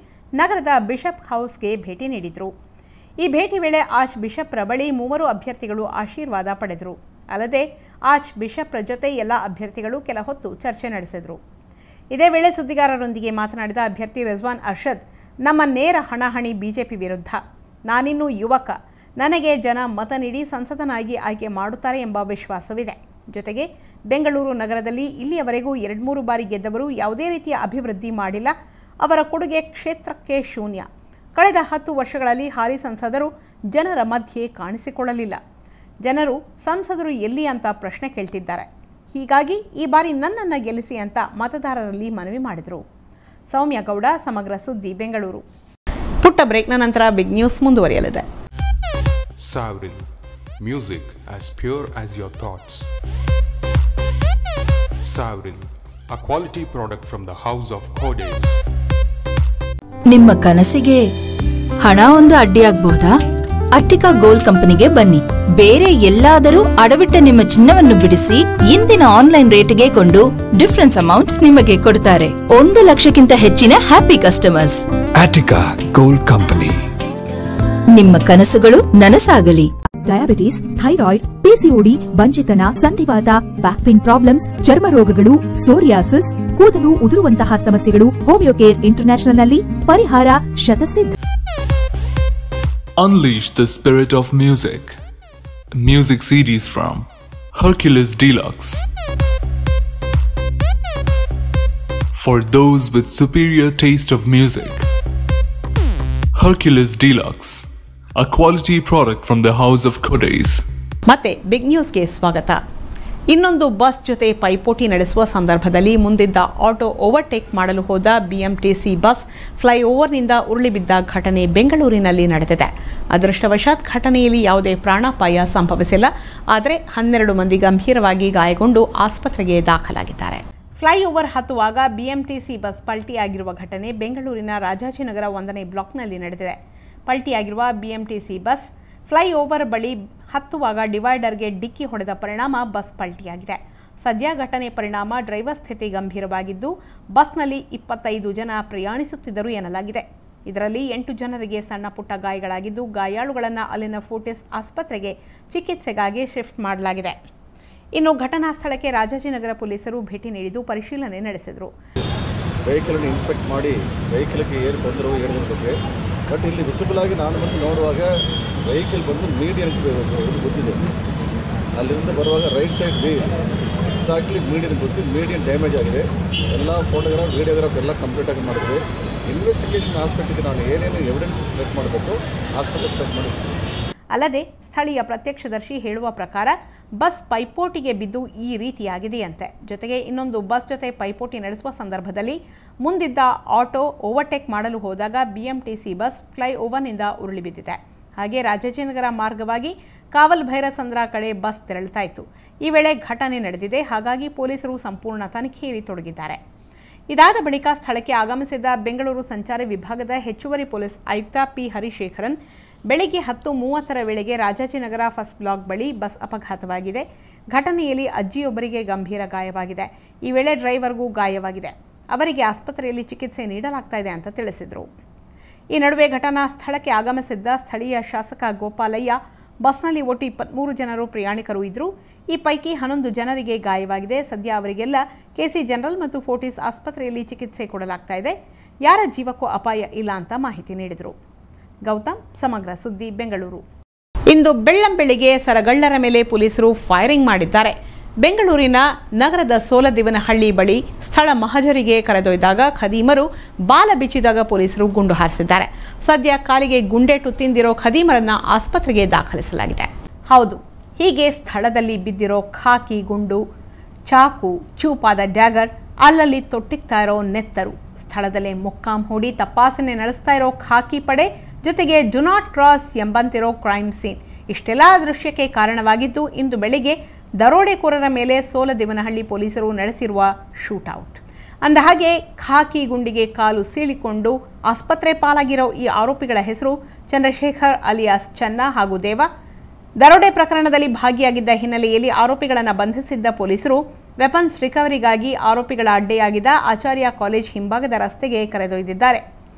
ನಗರದ ಬಿಷಪ್ ಹೌಸ್ಗೆ ಭೇಟಿ ನೀಡಿದರು. ಈ ಭೇಟಿ ವೇಳೆ ಆರ್ಚ್ ಬಿಷಪ್ರ ಬಳಿ 3 ಅಭ್ಯರ್ಥಿಗಳು ಆಶೀರ್ವಾದ ಪಡೆದರು. ಅಲ್ಲದೆ ಆರ್ಚ್ ಬಿಷಪ್ರ ಜೊತೆ ಎಲ್ಲ ಅಭ್ಯರ್ಥಿಗಳು ಕೆಲ ಹೊತ್ತು ಚರ್ಚೆ ನಡೆಸಿದರು. ಇದೇ ವೇಳೆ ಸುದ್ದಿಗಾರರೊಂದಿಗೆ ಮಾತನಾಡಿದ ಅಭ್ಯರ್ಥಿ ರಿಜ್ವಾನ್ ಅರ್ಷದ್, ನಮ್ಮ ನೇರ ಹಣಾಹಣಿ ಬಿಜೆಪಿ ವಿರುದ್ಧ. ನಾನಿನ್ನೂ ಯುವಕ, ನನಗೆ ಜನ ಮತ ನೀಡಿ ಸಂಸದನಾಗಿ ಆಯ್ಕೆ ಮಾಡುತ್ತಾರೆ ಎಂಬ ವಿಶ್ವಾಸವಿದೆ. ಜೊತೆಗೆ ಬೆಂಗಳೂರು ನಗರದಲ್ಲಿ ಇಲ್ಲಿಯವರೆಗೂ 2-3 ಬಾರಿ ಗೆದ್ದವರು ಯಾವುದೇ ರೀತಿಯ ಅಭಿವೃದ್ಧಿ ಮಾಡಿಲ್ಲ. ಅವರ ಕೊಡುಗೆ ಕ್ಷೇತ್ರಕ್ಕೆ ಶೂನ್ಯ. ಕಳೆದ 10 ವರ್ಷಗಳಲ್ಲಿ ಹಾಲಿ ಸಂಸದರು ಜನರ ಮಧ್ಯೆ ಕಾಣಿಸಿಕೊಳ್ಳಲಿಲ್ಲ. ಜನರು ಸಂಸದರು ಎಲ್ಲಿ ಅಂತ ಪ್ರಶ್ನೆ ಕೇಳ್ತಿದ್ದಾರೆ. ಹೀಗಾಗಿ ಈ ಬಾರಿ ನನ್ನನ್ನು ಗೆಲ್ಲಿಸಿ ಅಂತ ಮತದಾರರಲ್ಲಿ ಮನವಿ ಮಾಡಿದರು. ಸೌಮ್ಯ ಗೌಡ, ಸಮಗ್ರ ಸುದ್ದಿ, ಬೆಂಗಳೂರು. ಪುಟ್ಟ ಬ್ರೇಕ್ನ ನಂತರ ಬಿಗ್ ನ್ಯೂಸ್ ಮುಂದುವರಿಯಲಿದೆ. Savril, music as pure as your thoughts. Savril, a quality product from the house of Codes. ನಿಮ್ಮ ಕನಸಿಗೆ ಹಣ ಒಂದು ಅಡ್ಡಿಯಾಗಬಹುದಾ? ಅಟ್ಟಿಕಾ ಗೋಲ್ಡ್ ಕಂಪನಿಗೆ ಬನ್ನಿ. ಬೇರೆ ಎಲ್ಲಾದರೂ ಅಡವಿಟ್ಟ ನಿಮ್ಮ ಚಿನ್ನವನ್ನು ಬಿಡಿಸಿ ಇಂದಿನ ಆನ್ಲೈನ್ ರೇಟ್ಗೆ ಕೊಂಡು ಡಿಫರೆನ್ಸ್ ಅಮೌಂಟ್ ನಿಮಗೆ ಕೊಡ್ತಾರೆ. 1 ಲಕ್ಷಕ್ಕಿಂತ ಹೆಚ್ಚಿನ happy customers. Attica Gold Company. ನಿಮ್ಮ ಕನಸುಗಳು ನನಸಾಗಲಿ. ಡಯಾಬಿಟಿಸ್, ಥೈರಾಯ್ಡ್, ಪಿಸಿಒಡಿ, ಬಂಜಿತನ, ಸಂಧಿವಾತ, ಬ್ಯಾಕ್ ಪೇನ್ ಪ್ರಾಬ್ಲಮ್ಸ್, ಚರ್ಮ ರೋಗಗಳು, ಸೋರಿಯಾಸಿಸ್, ಕೂದಲು ಉದುರುವಂತಹ ಸಮಸ್ಯೆಗಳು ಹೋಮಿಯೋಕೇರ್ ಇಂಟರ್ನ್ಯಾಷನಲ್ ನಲ್ಲಿ ಪರಿಹಾರ ಶತಸಿದ್ಧ. Unleash the spirit of music. Music series from Hercules Deluxe. For those with superior taste of music. Hercules Deluxe, a quality product from the house of Codes. ಮತ್ತೆ big ನ್ಯೂಸ್ಗೆ ಸ್ವಾಗತ. ಇನ್ನೊಂದು ಬಸ್ ಜೊತೆ ಪೈಪೋಟಿ ನಡೆಸುವ ಸಂದರ್ಭದಲ್ಲಿ ಮುಂದಿದ್ದ ಆಟೋ ಓವರ್ಟೇಕ್ ಮಾಡಲು ಹೋದ ಬಿಎಂಟಿಸಿ ಬಸ್ ಫ್ಲೈಓವರ್ನಿಂದ ಉರುಳಿ ಬಿದ್ದ ಘಟನೆ ಬೆಂಗಳೂರಿನಲ್ಲಿ ನಡೆದಿದೆ. ಅದೃಷ್ಟವಶಾತ್ ಘಟನೆಯಲ್ಲಿ ಯಾವುದೇ ಪ್ರಾಣಾಪಾಯ ಸಂಭವಿಸಿಲ್ಲ. ಆದರೆ 12 ಮಂದಿ ಗಂಭೀರವಾಗಿ ಗಾಯಗೊಂಡು ಆಸ್ಪತ್ರೆಗೆ ದಾಖಲಾಗಿದ್ದಾರೆ. ಫ್ಲೈಓವರ್ ಹತ್ತುವಾಗ ಬಿಎಂಟಿಸಿ ಬಸ್ ಪಲ್ಟಿಯಾಗಿರುವ ಘಟನೆ ಬೆಂಗಳೂರಿನ ರಾಜಾಜಿನಗರ 1ನೇ ಬ್ಲಾಕ್ನಲ್ಲಿ ನಡೆದಿದೆ. ಪಲ್ಟಿಯಾಗಿರುವ ಬಿಎಂಟಿಸಿ ಬಸ್ ಫ್ಲೈಓವರ್ ಬಳಿ ಹತ್ತುವಾಗ ಡಿವೈಡರ್ಗೆ ಡಿಕ್ಕಿ ಹೊಡೆದ ಪರಿಣಾಮ ಬಸ್ ಪಲ್ಟಿಯಾಗಿದೆ. ಸದ್ಯ ಘಟನೆ ಪರಿಣಾಮ ಡ್ರೈವರ್ ಸ್ಥಿತಿ ಗಂಭೀರವಾಗಿದ್ದು ಬಸ್ನಲ್ಲಿ 25 ಜನ ಪ್ರಯಾಣಿಸುತ್ತಿದ್ದರು ಎನ್ನಲಾಗಿದೆ. ಇದರಲ್ಲಿ 8 ಜನರಿಗೆ ಸಣ್ಣ ಪುಟ್ಟ ಗಾಯಗಳಾಗಿದ್ದು ಗಾಯಾಳುಗಳನ್ನು ಅಲ್ಲಿನ ಫೋರ್ಟಿಸ್ ಆಸ್ಪತ್ರೆಗೆ ಚಿಕಿತ್ಸೆಗಾಗಿ ಶಿಫ್ಟ್ ಮಾಡಲಾಗಿದೆ. ಇನ್ನು ಘಟನಾ ಸ್ಥಳಕ್ಕೆ ರಾಜಾಜಿನಗರ ಪೊಲೀಸರು ಭೇಟಿ ನೀಡಿದ್ದು ಪರಿಶೀಲನೆ ನಡೆಸಿದರು. ವೆಹಿಕಲ್ ಇನ್ಸ್ಪೆಕ್ಟ್ ಮಾಡಿ ವೆಹಿಕಲ್ಗೆ ಏನು ಬಂದರು ಹೇಳಿದ್ರ ಬಗ್ಗೆ, ಬಟ್ ಇಲ್ಲಿ ವಿಸಿಬಲ್ ಆಗಿ ನಾನು ಬಂದು ನೋಡುವಾಗ ವೆಹಿಕಲ್ ಬಂದು ಮೀಡಿಯನ್ ಇದು ಗೊತ್ತಿದೆ. ಅಲ್ಲಿಂದ ಬರುವಾಗ right side wheel exactly median ಗೊತ್ತು, ಮೀಡಿಯನ್ ಡ್ಯಾಮೇಜ್ ಆಗಿದೆ. ಎಲ್ಲ ಫೋಟೋಗ್ರಾಫ್ ವಿಡಿಯೋಗ್ರಾಫ್ ಎಲ್ಲ ಕಂಪ್ಲೀಟಾಗಿ ಮಾಡಿದ್ವಿ. ಇನ್ವೆಸ್ಟಿಗೇಷನ್ ಆಸ್ಪೆಕ್ಟಿಗೆ ನಾನು ಏನೇನು ಎವಿಡೆನ್ಸಸ್ ಕಲೆಕ್ಟ್ ಮಾಡಬೇಕು ಆಸ್ಪೆಕ್ಟ್ ಕಲೆಕ್ಟ್ ಮಾಡಿದ್ವಿ. ಅಲ್ಲದೆ ಸ್ಥಳೀಯ ಪ್ರತ್ಯಕ್ಷದರ್ಶಿ ಹೇಳುವ ಪ್ರಕಾರ ಬಸ್ ಪೈಪೋಟಿಗೆ ಬಿದ್ದು ಈ ರೀತಿಯಾಗಿದೆಯಂತೆ. ಜೊತೆಗೆ ಇನ್ನೊಂದು ಬಸ್ ಜೊತೆ ಪೈಪೋಟಿ ನಡೆಸುವ ಸಂದರ್ಭದಲ್ಲಿ ಮುಂದಿದ್ದ ಆಟೋ ಓವರ್ಟೇಕ್ ಮಾಡಲು ಹೋದಾಗ ಬಿಎಂಟಿಸಿ ಬಸ್ ಫ್ಲೈಓವರ್ನಿಂದ ಉರುಳಿ ಬಿದ್ದಿದೆ. ಹಾಗೆ ರಾಜಾಜಿನಗರ ಮಾರ್ಗವಾಗಿ ಕಾವಲ್ ಭೈರಸಂದ್ರ ಕಡೆ ಬಸ್ ತೆರಳುತ್ತಾ ಇತ್ತು. ಈ ವೇಳೆ ಘಟನೆ ನಡೆದಿದೆ. ಹಾಗಾಗಿ ಪೊಲೀಸರು ಸಂಪೂರ್ಣ ತನಿಖೆಯಲ್ಲಿ ತೊಡಗಿದ್ದಾರೆ. ಇದಾದ ಬಳಿಕ ಸ್ಥಳಕ್ಕೆ ಆಗಮಿಸಿದ ಬೆಂಗಳೂರು ಸಂಚಾರಿ ವಿಭಾಗದ ಹೆಚ್ಚುವರಿ ಪೊಲೀಸ್ ಆಯುಕ್ತ ಪಿ ಹರಿಶೇಖರನ್ ಬೆಳಿಗ್ಗೆ 10:30 ವೇಳೆಗೆ ರಾಜಾಜಿನಗರ ಫಸ್ಟ್ ಬ್ಲಾಕ್ ಬಳಿ ಬಸ್ ಅಪಘಾತವಾಗಿದೆ. ಘಟನೆಯಲ್ಲಿ ಅಜ್ಜಿಯೊಬ್ಬರಿಗೆ ಗಂಭೀರ ಗಾಯವಾಗಿದೆ. ಈ ವೇಳೆ ಡ್ರೈವರ್ಗೂ ಗಾಯವಾಗಿದೆ. ಅವರಿಗೆ ಆಸ್ಪತ್ರೆಯಲ್ಲಿ ಚಿಕಿತ್ಸೆ ನೀಡಲಾಗ್ತಾ ಇದೆ ಅಂತ ತಿಳಿಸಿದರು. ಈ ನಡುವೆ ಘಟನಾ ಸ್ಥಳಕ್ಕೆ ಆಗಮಿಸಿದ್ದ ಸ್ಥಳೀಯ ಶಾಸಕ ಗೋಪಾಲಯ್ಯ ಬಸ್ನಲ್ಲಿ ಒಟ್ಟು 23 ಜನರು ಪ್ರಯಾಣಿಕರು ಇದ್ದರು. ಈ ಪೈಕಿ 11 ಜನರಿಗೆ ಗಾಯವಾಗಿದೆ. ಸದ್ಯ ಅವರಿಗೆಲ್ಲ ಕೆಸಿ ಜನರಲ್ ಮತ್ತು ಫೋರ್ಟಿಸ್ ಆಸ್ಪತ್ರೆಯಲ್ಲಿ ಚಿಕಿತ್ಸೆ ಕೊಡಲಾಗ್ತಾ ಇದೆ. ಯಾರ ಜೀವಕ್ಕೂ ಅಪಾಯ ಇಲ್ಲ ಅಂತ ಮಾಹಿತಿ ನೀಡಿದರು. ಗೌತಮ್, ಸಮಗ್ರ ಸುದ್ದಿ, ಬೆಂಗಳೂರು. ಇಂದು ಬೆಳ್ಳಂಬೆಳಿಗ್ಗೆ ಸರಗಳ್ಳರ ಮೇಲೆ ಪೊಲೀಸರು ಫೈರಿಂಗ್ ಮಾಡಿದ್ದಾರೆ. ಬೆಂಗಳೂರಿನ ನಗರದ ಸೋಲದಿವನಹಳ್ಳಿ ಬಳಿ ಸ್ಥಳ ಮಹಜರಿಗೆ ಕರೆದೊಯ್ದಾಗ ಖದೀಮರು ಬಾಲ ಬಿಚ್ಚಿದಾಗ ಪೊಲೀಸರು ಗುಂಡು ಹಾರಿಸಿದ್ದಾರೆ. ಸದ್ಯ ಕಾಲಿಗೆ ಗುಂಡೇಟು ತಿಂದಿರೋ ಖದೀಮರನ್ನ ಆಸ್ಪತ್ರೆಗೆ ದಾಖಲಿಸಲಾಗಿದೆ. ಹೌದು, ಹೀಗೆ ಸ್ಥಳದಲ್ಲಿ ಬಿದ್ದಿರೋ ಖಾಕಿ ಗುಂಡು, ಚಾಕು, ಚೂಪಾದ ಡ್ಯಾಗರ್, ಅಲ್ಲಲ್ಲಿ ತೊಟ್ಟಿಗ್ತಾ ಇರೋ ನೆತ್ತರು, ಸ್ಥಳದಲ್ಲೇ ಮೊಕ್ಕಾಂ ಹೂಡಿ ತಪಾಸಣೆ ನಡೆಸ್ತಾ ಇರೋ ಖಾಕಿ ಪಡೆ, ಜೊತೆಗೆ ಡು ನಾಟ್ ಕ್ರಾಸ್ ಎಂಬಂತಿರೋ ಕ್ರೈಮ್ ಸೀನ್ ಇಷ್ಟೆಲ್ಲ ದೃಶ್ಯಕ್ಕೆ ಕಾರಣವಾಗಿದ್ದು ಇಂದು ಬೆಳಿಗ್ಗೆ ದರೋಡೆಕೋರರ ಮೇಲೆ ಸೋಲದಿವನಹಳ್ಳಿ ಪೊಲೀಸರು ನಡೆಸಿರುವ ಶೂಟೌಟ್. ಅಂದಹಾಗೆ ಖಾಕಿ ಗುಂಡಿಗೆ ಕಾಲು ಸೀಳಿಕೊಂಡು ಆಸ್ಪತ್ರೆ ಪಾಲಾಗಿರೋ ಈ ಆರೋಪಿಗಳ ಹೆಸರು ಚಂದ್ರಶೇಖರ್ ಅಲಿಯಾಸ್ ಚನ್ನ ಹಾಗೂ ದೇವ. ದರೋಡೆ ಪ್ರಕರಣದಲ್ಲಿ ಭಾಗಿಯಾಗಿದ್ದ ಹಿನ್ನೆಲೆಯಲ್ಲಿ ಆರೋಪಿಗಳನ್ನು ಬಂಧಿಸಿದ್ದ ಪೊಲೀಸರು ವೆಪನ್ಸ್ ರಿಕವರಿಗಾಗಿ ಆರೋಪಿಗಳ ಅಡ್ಡೆಯಾಗಿದ್ದ ಆಚಾರ್ಯ ಕಾಲೇಜ್ ಹಿಂಭಾಗದ ರಸ್ತೆಗೆ ಕರೆದೊಯ್ದಿದ್ದಾರೆ.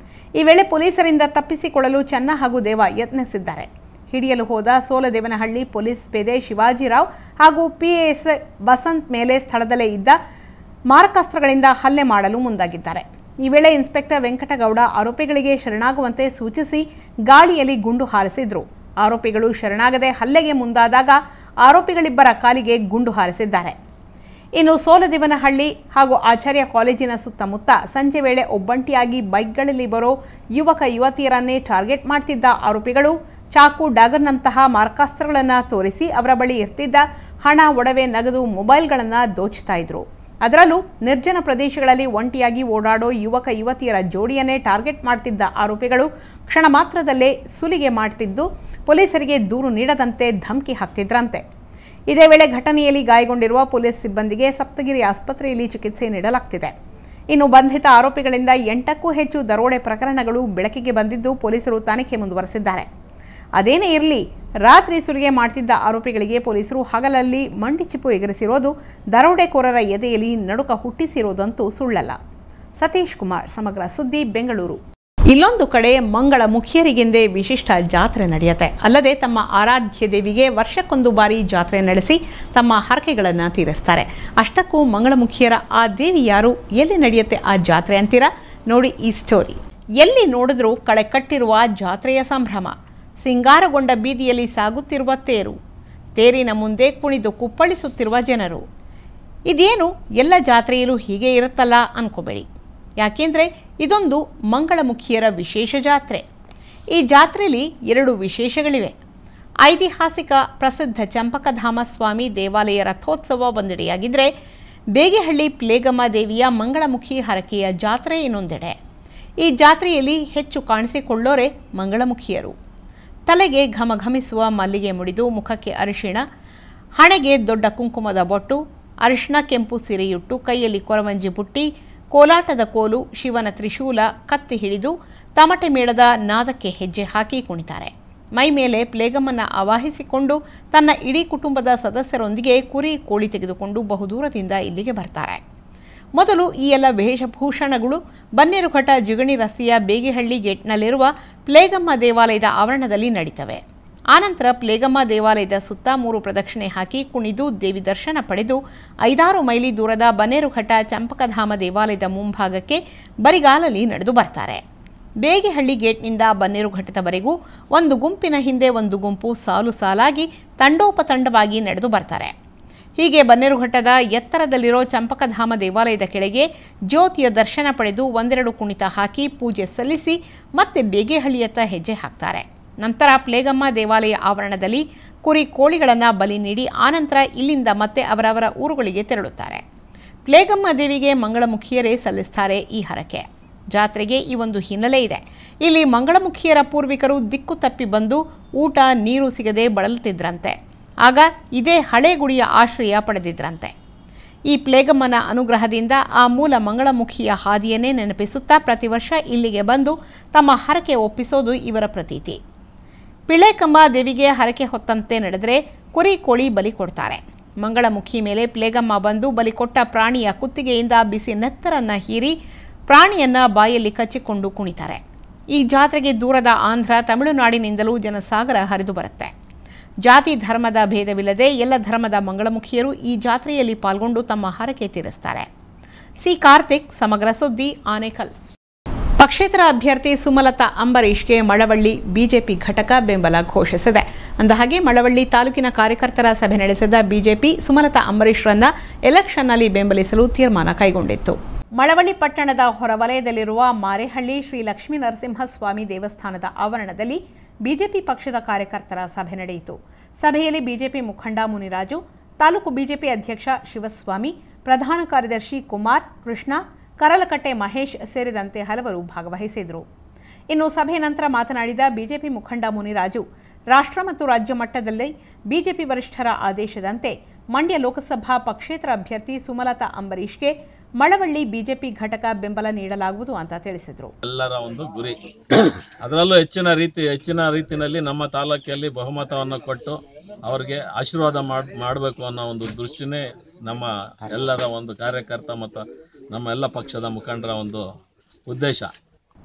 ಈ ವೇಳೆ ಪೊಲೀಸರಿಂದ ತಪ್ಪಿಸಿಕೊಳ್ಳಲು ಚನ್ನ ಹಾಗೂ ದೇವ ಯತ್ನಿಸಿದ್ದಾರೆ. ಹಿಡಿಯಲು ಹೋದ ಸೋಲದೇವನಹಳ್ಳಿ ಪೊಲೀಸ್ ಪೇದೆ ಶಿವಾಜಿರಾವ್ ಹಾಗೂ ಪಿಎಎಸ್ ಬಸಂತ್ ಮೇಲೆ ಸ್ಥಳದಲ್ಲೇ ಇದ್ದ ಮಾರಕಾಸ್ತ್ರಗಳಿಂದ ಹಲ್ಲೆ ಮಾಡಲು ಮುಂದಾಗಿದ್ದಾರೆ. ಈ ವೇಳೆ ಇನ್ಸ್ಪೆಕ್ಟರ್ ವೆಂಕಟಗೌಡ ಆರೋಪಿಗಳಿಗೆ ಶರಣಾಗುವಂತೆ ಸೂಚಿಸಿ ಗಾಳಿಯಲ್ಲಿ ಗುಂಡು ಹಾರಿಸಿದ್ರು. ಆರೋಪಿಗಳು ಶರಣಾಗದೆ ಹಲ್ಲೆಗೆ ಮುಂದಾದಾಗ ಆರೋಪಿಗಳಿಬ್ಬರ ಕಾಲಿಗೆ ಗುಂಡು ಹಾರಿಸಿದ್ದಾರೆ. ಇನ್ನು ಸೋಲದಿವನಹಳ್ಳಿ ಹಾಗೂ ಆಚಾರ್ಯ ಕಾಲೇಜಿನ ಸುತ್ತಮುತ್ತ ಸಂಜೆ ವೇಳೆ ಒಬ್ಬಂಟಿಯಾಗಿ ಬೈಕ್ಗಳಲ್ಲಿ ಬರೋ ಯುವಕ ಯುವತಿಯರನ್ನೇ ಟಾರ್ಗೆಟ್ ಮಾಡ್ತಿದ್ದ ಆರೋಪಿಗಳು ಚಾಕು, ಡಾಗರ್ನಂತಹ ಮಾರಕಾಸ್ತ್ರಗಳನ್ನು ತೋರಿಸಿ ಅವರ ಬಳಿ ಇರ್ತಿದ್ದ ಹಣ, ಒಡವೆ, ನಗದು, ಮೊಬೈಲ್ಗಳನ್ನು ದೋಚ್ತಾ ಇದ್ರು. ಅದರಲ್ಲೂ ನಿರ್ಜನ ಪ್ರದೇಶಗಳಲ್ಲಿ ಒಂಟಿಯಾಗಿ ಓಡಾಡೋ ಯುವಕ ಯುವತಿಯರ ಜೋಡಿಯನ್ನೇ ಟಾರ್ಗೆಟ್ ಮಾಡ್ತಿದ್ದ ಆರೋಪಿಗಳು ಕ್ಷಣ ಮಾತ್ರದಲ್ಲೇ ಸುಲಿಗೆ ಮಾಡ್ತಿದ್ದು ಪೊಲೀಸರಿಗೆ ದೂರು ನೀಡದಂತೆ ಧಮಕಿ ಹಾಕ್ತಿದ್ರಂತೆ. ಇದೇ ವೇಳೆ ಘಟನೆಯಲ್ಲಿ ಗಾಯಗೊಂಡಿರುವ ಪೊಲೀಸ್ ಸಿಬ್ಬಂದಿಗೆ ಸಪ್ತಗಿರಿ ಆಸ್ಪತ್ರೆಯಲ್ಲಿ ಚಿಕಿತ್ಸೆ ನೀಡಲಾಗ್ತಿದೆ. ಇನ್ನು ಬಂಧಿತ ಆರೋಪಿಗಳಿಂದ 8ಕ್ಕೂ ಹೆಚ್ಚು ದರೋಡೆ ಪ್ರಕರಣಗಳು ಬೆಳಕಿಗೆ ಬಂದಿದ್ದು ಪೊಲೀಸರು ತನಿಖೆ ಮುಂದುವರೆಸಿದ್ದಾರೆ. ಅದೇನೇ ಇರಲಿ, ರಾತ್ರಿ ಸುಲಿಗೆ ಮಾಡ್ತಿದ್ದ ಆರೋಪಿಗಳಿಗೆ ಪೊಲೀಸರು ಹಗಲಲ್ಲಿ ಮಂಡಿಚಿಪ್ಪು ಎಗರಿಸಿರೋದು ದರೋಡೆಕೋರರ ಎದೆಯಲ್ಲಿ ನಡುಕ ಹುಟ್ಟಿಸಿರೋದಂತೂ ಸುಳ್ಳಲ್ಲ. ಸತೀಶ್ ಕುಮಾರ್, ಸಮಗ್ರ ಸುದ್ದಿ, ಬೆಂಗಳೂರು. ಇಲ್ಲೊಂದು ಕಡೆ ಮಂಗಳ ಮುಖಿಯರಿಗೆಂದೇ ವಿಶಿಷ್ಟ ಜಾತ್ರೆ ನಡೆಯುತ್ತೆ. ಅಲ್ಲದೆ ತಮ್ಮ ಆರಾಧ್ಯ ದೇವಿಗೆ ವರ್ಷಕ್ಕೊಂದು ಬಾರಿ ಜಾತ್ರೆ ನಡೆಸಿ ತಮ್ಮ ಹರಕೆಗಳನ್ನು ತೀರಿಸ್ತಾರೆ. ಅಷ್ಟಕ್ಕೂ ಮಂಗಳಮುಖಿಯರ ಆ ದೇವಿ ಯಾರು, ಎಲ್ಲಿ ನಡೆಯುತ್ತೆ ಆ ಜಾತ್ರೆ ಅಂತೀರಾ? ನೋಡಿ ಈ ಸ್ಟೋರಿ. ಎಲ್ಲಿ ನೋಡಿದ್ರೂ ಕಳೆ ಕಟ್ಟಿರುವ ಜಾತ್ರೆಯ ಸಂಭ್ರಮ. ಸಿಂಗಾರಗೊಂಡ ಬೀದಿಯಲ್ಲಿ ಸಾಗುತ್ತಿರುವ ತೇರು, ತೇರಿನ ಮುಂದೆ ಕುಣಿದು ಕುಪ್ಪಳಿಸುತ್ತಿರುವ ಜನರು. ಇದೇನು ಎಲ್ಲ ಜಾತ್ರೆಯಲ್ಲೂ ಹೀಗೆ ಇರುತ್ತಲ್ಲ ಅನ್ಕೋಬೇಡಿ. ಯಾಕೆಂದರೆ ಇದೊಂದು ಮಂಗಳಮುಖಿಯರ ವಿಶೇಷ ಜಾತ್ರೆ. ಈ ಜಾತ್ರೆಯಲ್ಲಿ 2 ವಿಶೇಷಗಳಿವೆ. ಐತಿಹಾಸಿಕ ಪ್ರಸಿದ್ಧ ಚಂಪಕಧಾಮ ಸ್ವಾಮಿ ದೇವಾಲಯ ರಥೋತ್ಸವ ಒಂದೆಡೆಯಾಗಿದ್ದರೆ, ಬೇಗೆಹಳ್ಳಿ ಪ್ಲೇಗಮ್ಮ ದೇವಿಯ ಮಂಗಳಮುಖಿ ಹರಕೆಯ ಜಾತ್ರೆ ಇನ್ನೊಂದೆಡೆ. ಈ ಜಾತ್ರೆಯಲ್ಲಿ ಹೆಚ್ಚು ಕಾಣಿಸಿಕೊಳ್ಳೋರೆ ಮಂಗಳಮುಖಿಯರು. ತಲೆಗೆ ಘಮಘಮಿಸುವ ಮಲ್ಲಿಗೆ ಮುಡಿದು, ಮುಖಕ್ಕೆ ಅರಿಶಿಣ, ಹಣೆಗೆ ದೊಡ್ಡ ಕುಂಕುಮದ ಬೊಟ್ಟು, ಅರಿಶಿಣ ಕೆಂಪು ಸೀರೆಯುಟ್ಟು, ಕೈಯಲ್ಲಿ ಕೊರವಂಜಿ ಬುಟ್ಟಿ, ಕೋಲಾಟದ ಕೋಲು, ಶಿವನ ತ್ರಿಶೂಲ, ಕತ್ತಿ ಹಿಡಿದು ತಮಟೆ ಮೇಳದ ನಾದಕ್ಕೆ ಹೆಜ್ಜೆ ಹಾಕಿ ಕುಣಿತಾರೆ. ಮೈ ಮೇಲೆ ಪ್ಲೇಗಮ್ಮನ ಆವಾಹಿಸಿಕೊಂಡು ತನ್ನ ಇಡೀ ಕುಟುಂಬದ ಸದಸ್ಯರೊಂದಿಗೆ ಕುರಿ, ಕೋಳಿ ತೆಗೆದುಕೊಂಡು ಬಹುದೂರದಿಂದ ಇಲ್ಲಿಗೆ ಬರ್ತಾರೆ. ಮೊದಲು ಈ ಎಲ್ಲ ವೇಷಭೂಷಣಗಳು ಬನ್ನೇರುಘಟ್ಟ ಜಿಗಣಿ ರಸ್ತೆಯ ಬೇಗೆಹಳ್ಳಿ ಗೇಟ್ನಲ್ಲಿರುವ ಪ್ಲೇಗಮ್ಮ ದೇವಾಲಯದ ಆವರಣದಲ್ಲಿ ನಡೀತವೆ. ಆನಂತರ ಪ್ಲೇಗಮ್ಮ ದೇವಾಲಯದ ಸುತ್ತ 3 ಪ್ರದಕ್ಷಿಣೆ ಹಾಕಿ ಕುಣಿದು ದೇವಿ ದರ್ಶನ ಪಡೆದು 5-6 ಮೈಲಿ ದೂರದ ಬನ್ನೇರುಘಟ್ಟ ಚಂಪಕಧಾಮ ದೇವಾಲಯದ ಮುಂಭಾಗಕ್ಕೆ ಬರಿಗಾಲಲ್ಲಿ ನಡೆದು ಬರ್ತಾರೆ. ಬೇಗೆಹಳ್ಳಿ ಗೇಟ್ನಿಂದ ಬನ್ನೇರುಘಟ್ಟದವರೆಗೂ ಒಂದು ಗುಂಪಿನ ಹಿಂದೆ ಒಂದು ಗುಂಪು ಸಾಲು ಸಾಲಾಗಿ ತಂಡೋಪತಂಡವಾಗಿ ನಡೆದು ಬರ್ತಾರೆ. ಹೀಗೆ ಬನ್ನೇರುಘಟ್ಟದ ಎತ್ತರದಲ್ಲಿರೋ ಚಂಪಕಧಾಮ ದೇವಾಲಯದ ಕೆಳಗೆ ಜ್ಯೋತಿಯ ದರ್ಶನ ಪಡೆದು 1-2 ಕುಣಿತ ಹಾಕಿ ಪೂಜೆ ಸಲ್ಲಿಸಿ ಮತ್ತೆ ಬೇಗೆಹಳ್ಳಿಯತ್ತ ಹೆಜ್ಜೆ ಹಾಕ್ತಾರೆ. ನಂತರ ಪ್ಲೇಗಮ್ಮ ದೇವಾಲಯ ಆವರಣದಲ್ಲಿ ಕುರಿ, ಕೋಳಿಗಳನ್ನು ಬಲಿ ನೀಡಿ ಆನಂತರ ಇಲ್ಲಿಂದ ಮತ್ತೆ ಅವರವರ ಊರುಗಳಿಗೆ ತೆರಳುತ್ತಾರೆ. ಪ್ಲೇಗಮ್ಮ ದೇವಿಗೆ ಮಂಗಳಮುಖಿಯರೇ ಸಲ್ಲಿಸ್ತಾರೆ ಈ ಹರಕೆ. ಜಾತ್ರೆಗೆ ಈ ಒಂದು ಹಿನ್ನೆಲೆ ಇದೆ. ಇಲ್ಲಿ ಮಂಗಳಮುಖಿಯರ ಪೂರ್ವಿಕರು ದಿಕ್ಕು ತಪ್ಪಿ ಬಂದು ಊಟ ನೀರು ಸಿಗದೆ ಬಳಲುತ್ತಿದ್ರಂತೆ. ಆಗ ಇದೇ ಹಳೆ ಗುಡಿಯ ಆಶ್ರಯ ಪಡೆದಿದ್ರಂತೆ. ಈ ಪ್ಲೇಗಮ್ಮನ ಅನುಗ್ರಹದಿಂದ ಆ ಮೂಲ ಮಂಗಳಮುಖಿಯ ಹಾದಿಯನ್ನೇ ನೆನಪಿಸುತ್ತಾ ಪ್ರತಿ ವರ್ಷ ಇಲ್ಲಿಗೆ ಬಂದು ತಮ್ಮ ಹರಕೆ ಒಪ್ಪಿಸೋದು ಇವರ ಪ್ರತೀತಿ. ಪಿಳೇಕಮ್ಮ ದೇವಿಗೆ ಹರಕೆ ಹೊತ್ತಂತೆ ನಡೆದರೆ ಕುರಿ, ಕೋಳಿ ಬಲಿ ಕೊಡ್ತಾರೆ. ಮಂಗಳಮುಖಿ ಮೇಲೆ ಪ್ಲೇಗಮ್ಮ ಬಂದು ಬಲಿ ಕೊಟ್ಟ ಪ್ರಾಣಿಯ ಕುತ್ತಿಗೆಯಿಂದ ಬಿಸಿ ನೆತ್ತರನ್ನು ಹೀರಿ ಪ್ರಾಣಿಯನ್ನ ಬಾಯಲ್ಲಿ ಕಚ್ಚಿಕೊಂಡು ಕುಣಿತಾರೆ. ಈ ಜಾತ್ರೆಗೆ ದೂರದ ಆಂಧ್ರ, ತಮಿಳುನಾಡಿನಿಂದಲೂ ಜನಸಾಗರ ಹರಿದು ಬರುತ್ತೆ. ಜಾತಿ ಧರ್ಮದ ಭೇದವಿಲ್ಲದೆ ಎಲ್ಲ ಧರ್ಮದ ಮಂಗಳಮುಖಿಯರು ಈ ಜಾತ್ರೆಯಲ್ಲಿ ಪಾಲ್ಗೊಂಡು ತಮ್ಮ ಹರಕೆ ತೀರಿಸ್ತಾರೆ. ಸಿ ಕಾರ್ತಿಕ್, ಸಮಗ್ರ ಸುದ್ದಿ, ಆನೇಕಲ್. ಪಕ್ಷೇತರ ಅಭ್ಯರ್ಥಿ ಸುಮಲತಾ ಅಂಬರೀಷ್ಗೆ ಮಳವಳ್ಳಿ ಬಿಜೆಪಿ ಘಟಕ ಬೆಂಬಲ ಘೋಷಿಸಿದೆ. ಅಂದಹಾಗೆ ಮಳವಳ್ಳಿ ತಾಲೂಕಿನ ಕಾರ್ಯಕರ್ತರ ಸಭೆ ನಡೆಸಿದ ಬಿಜೆಪಿ ಸುಮಲತಾ ಅಂಬರೀಷ್ರನ್ನ ಎಲೆಕ್ಷನ್ನಲ್ಲಿ ಬೆಂಬಲಿಸಲು ತೀರ್ಮಾನ ಕೈಗೊಂಡಿತ್ತು. ಮಳವಳ್ಳಿ ಪಟ್ಟಣದ ಹೊರವಲಯದಲ್ಲಿರುವ ಮಾರೇಹಳ್ಳಿ ಶ್ರೀ ಲಕ್ಷ್ಮೀ ನರಸಿಂಹಸ್ವಾಮಿ ದೇವಸ್ಥಾನದ ಆವರಣದಲ್ಲಿ ಬಿಜೆಪಿ ಪಕ್ಷದ ಕಾರ್ಯಕರ್ತರ ಸಭೆ ನಡೆಯಿತು. ಸಭೆಯಲ್ಲಿ ಬಿಜೆಪಿ ಮುಖಂಡ ಮುನಿರಾಜು, ತಾಲೂಕು ಬಿಜೆಪಿ ಅಧ್ಯಕ್ಷ ಶಿವಸ್ವಾಮಿ, ಪ್ರಧಾನ ಕಾರ್ಯದರ್ಶಿ ಕುಮಾರ್, ಕೃಷ್ಣ, ಕರಲಕಟ್ಟೆ ಮಹೇಶ್ ಸೇರಿದಂತೆ ಹಲವರು ಭಾಗವಹಿಸಿದರು. ಇನ್ನು ಸಭೆಯ ನಂತರ ಮಾತನಾಡಿದ ಬಿಜೆಪಿ ಮುಖಂಡ ಮುನಿರಾಜು, ರಾಷ್ಟ್ರ ಮತ್ತು ರಾಜ್ಯ ಮಟ್ಟದಲ್ಲಿ ಬಿಜೆಪಿ ವರಿಷ್ಠರ ಆದೇಶದಂತೆ ಮಂಡ್ಯ ಲೋಕಸಭಾ ಪಕ್ಷೇತರ ಅಭ್ಯರ್ಥಿ ಸುಮಲತಾ ಅಂಬರೀಷ್ಗೆ ಮಳವಳ್ಳಿ ಬಿಜೆಪಿ ಘಟಕ ಬೆಂಬಲ ನೀಡಲಾಗುವುದು ಅಂತ ತಿಳಿಸಿದರು. ಎಲ್ಲರ ಒಂದು ಗುರಿ, ಅದರಲ್ಲೂ ಹೆಚ್ಚಿನ ರೀತಿಯಲ್ಲಿ ನಮ್ಮ ತಾಲೂಕಿನಲ್ಲಿ ಬಹುಮತವನ್ನು ಕೊಟ್ಟು ಅವರಿಗೆ ಆಶೀರ್ವಾದ ಮಾಡಬೇಕು ಅನ್ನೋ ಒಂದು ದೃಷ್ಟಿನೇ ನಮ್ಮ ಎಲ್ಲರ ಒಂದು ಕಾರ್ಯಕರ್ತ ಮತ್ತು ನಮ್ಮ ಎಲ್ಲ ಪಕ್ಷದ ಮುಖಂಡರ ಒಂದು ಉದ್ದೇಶ.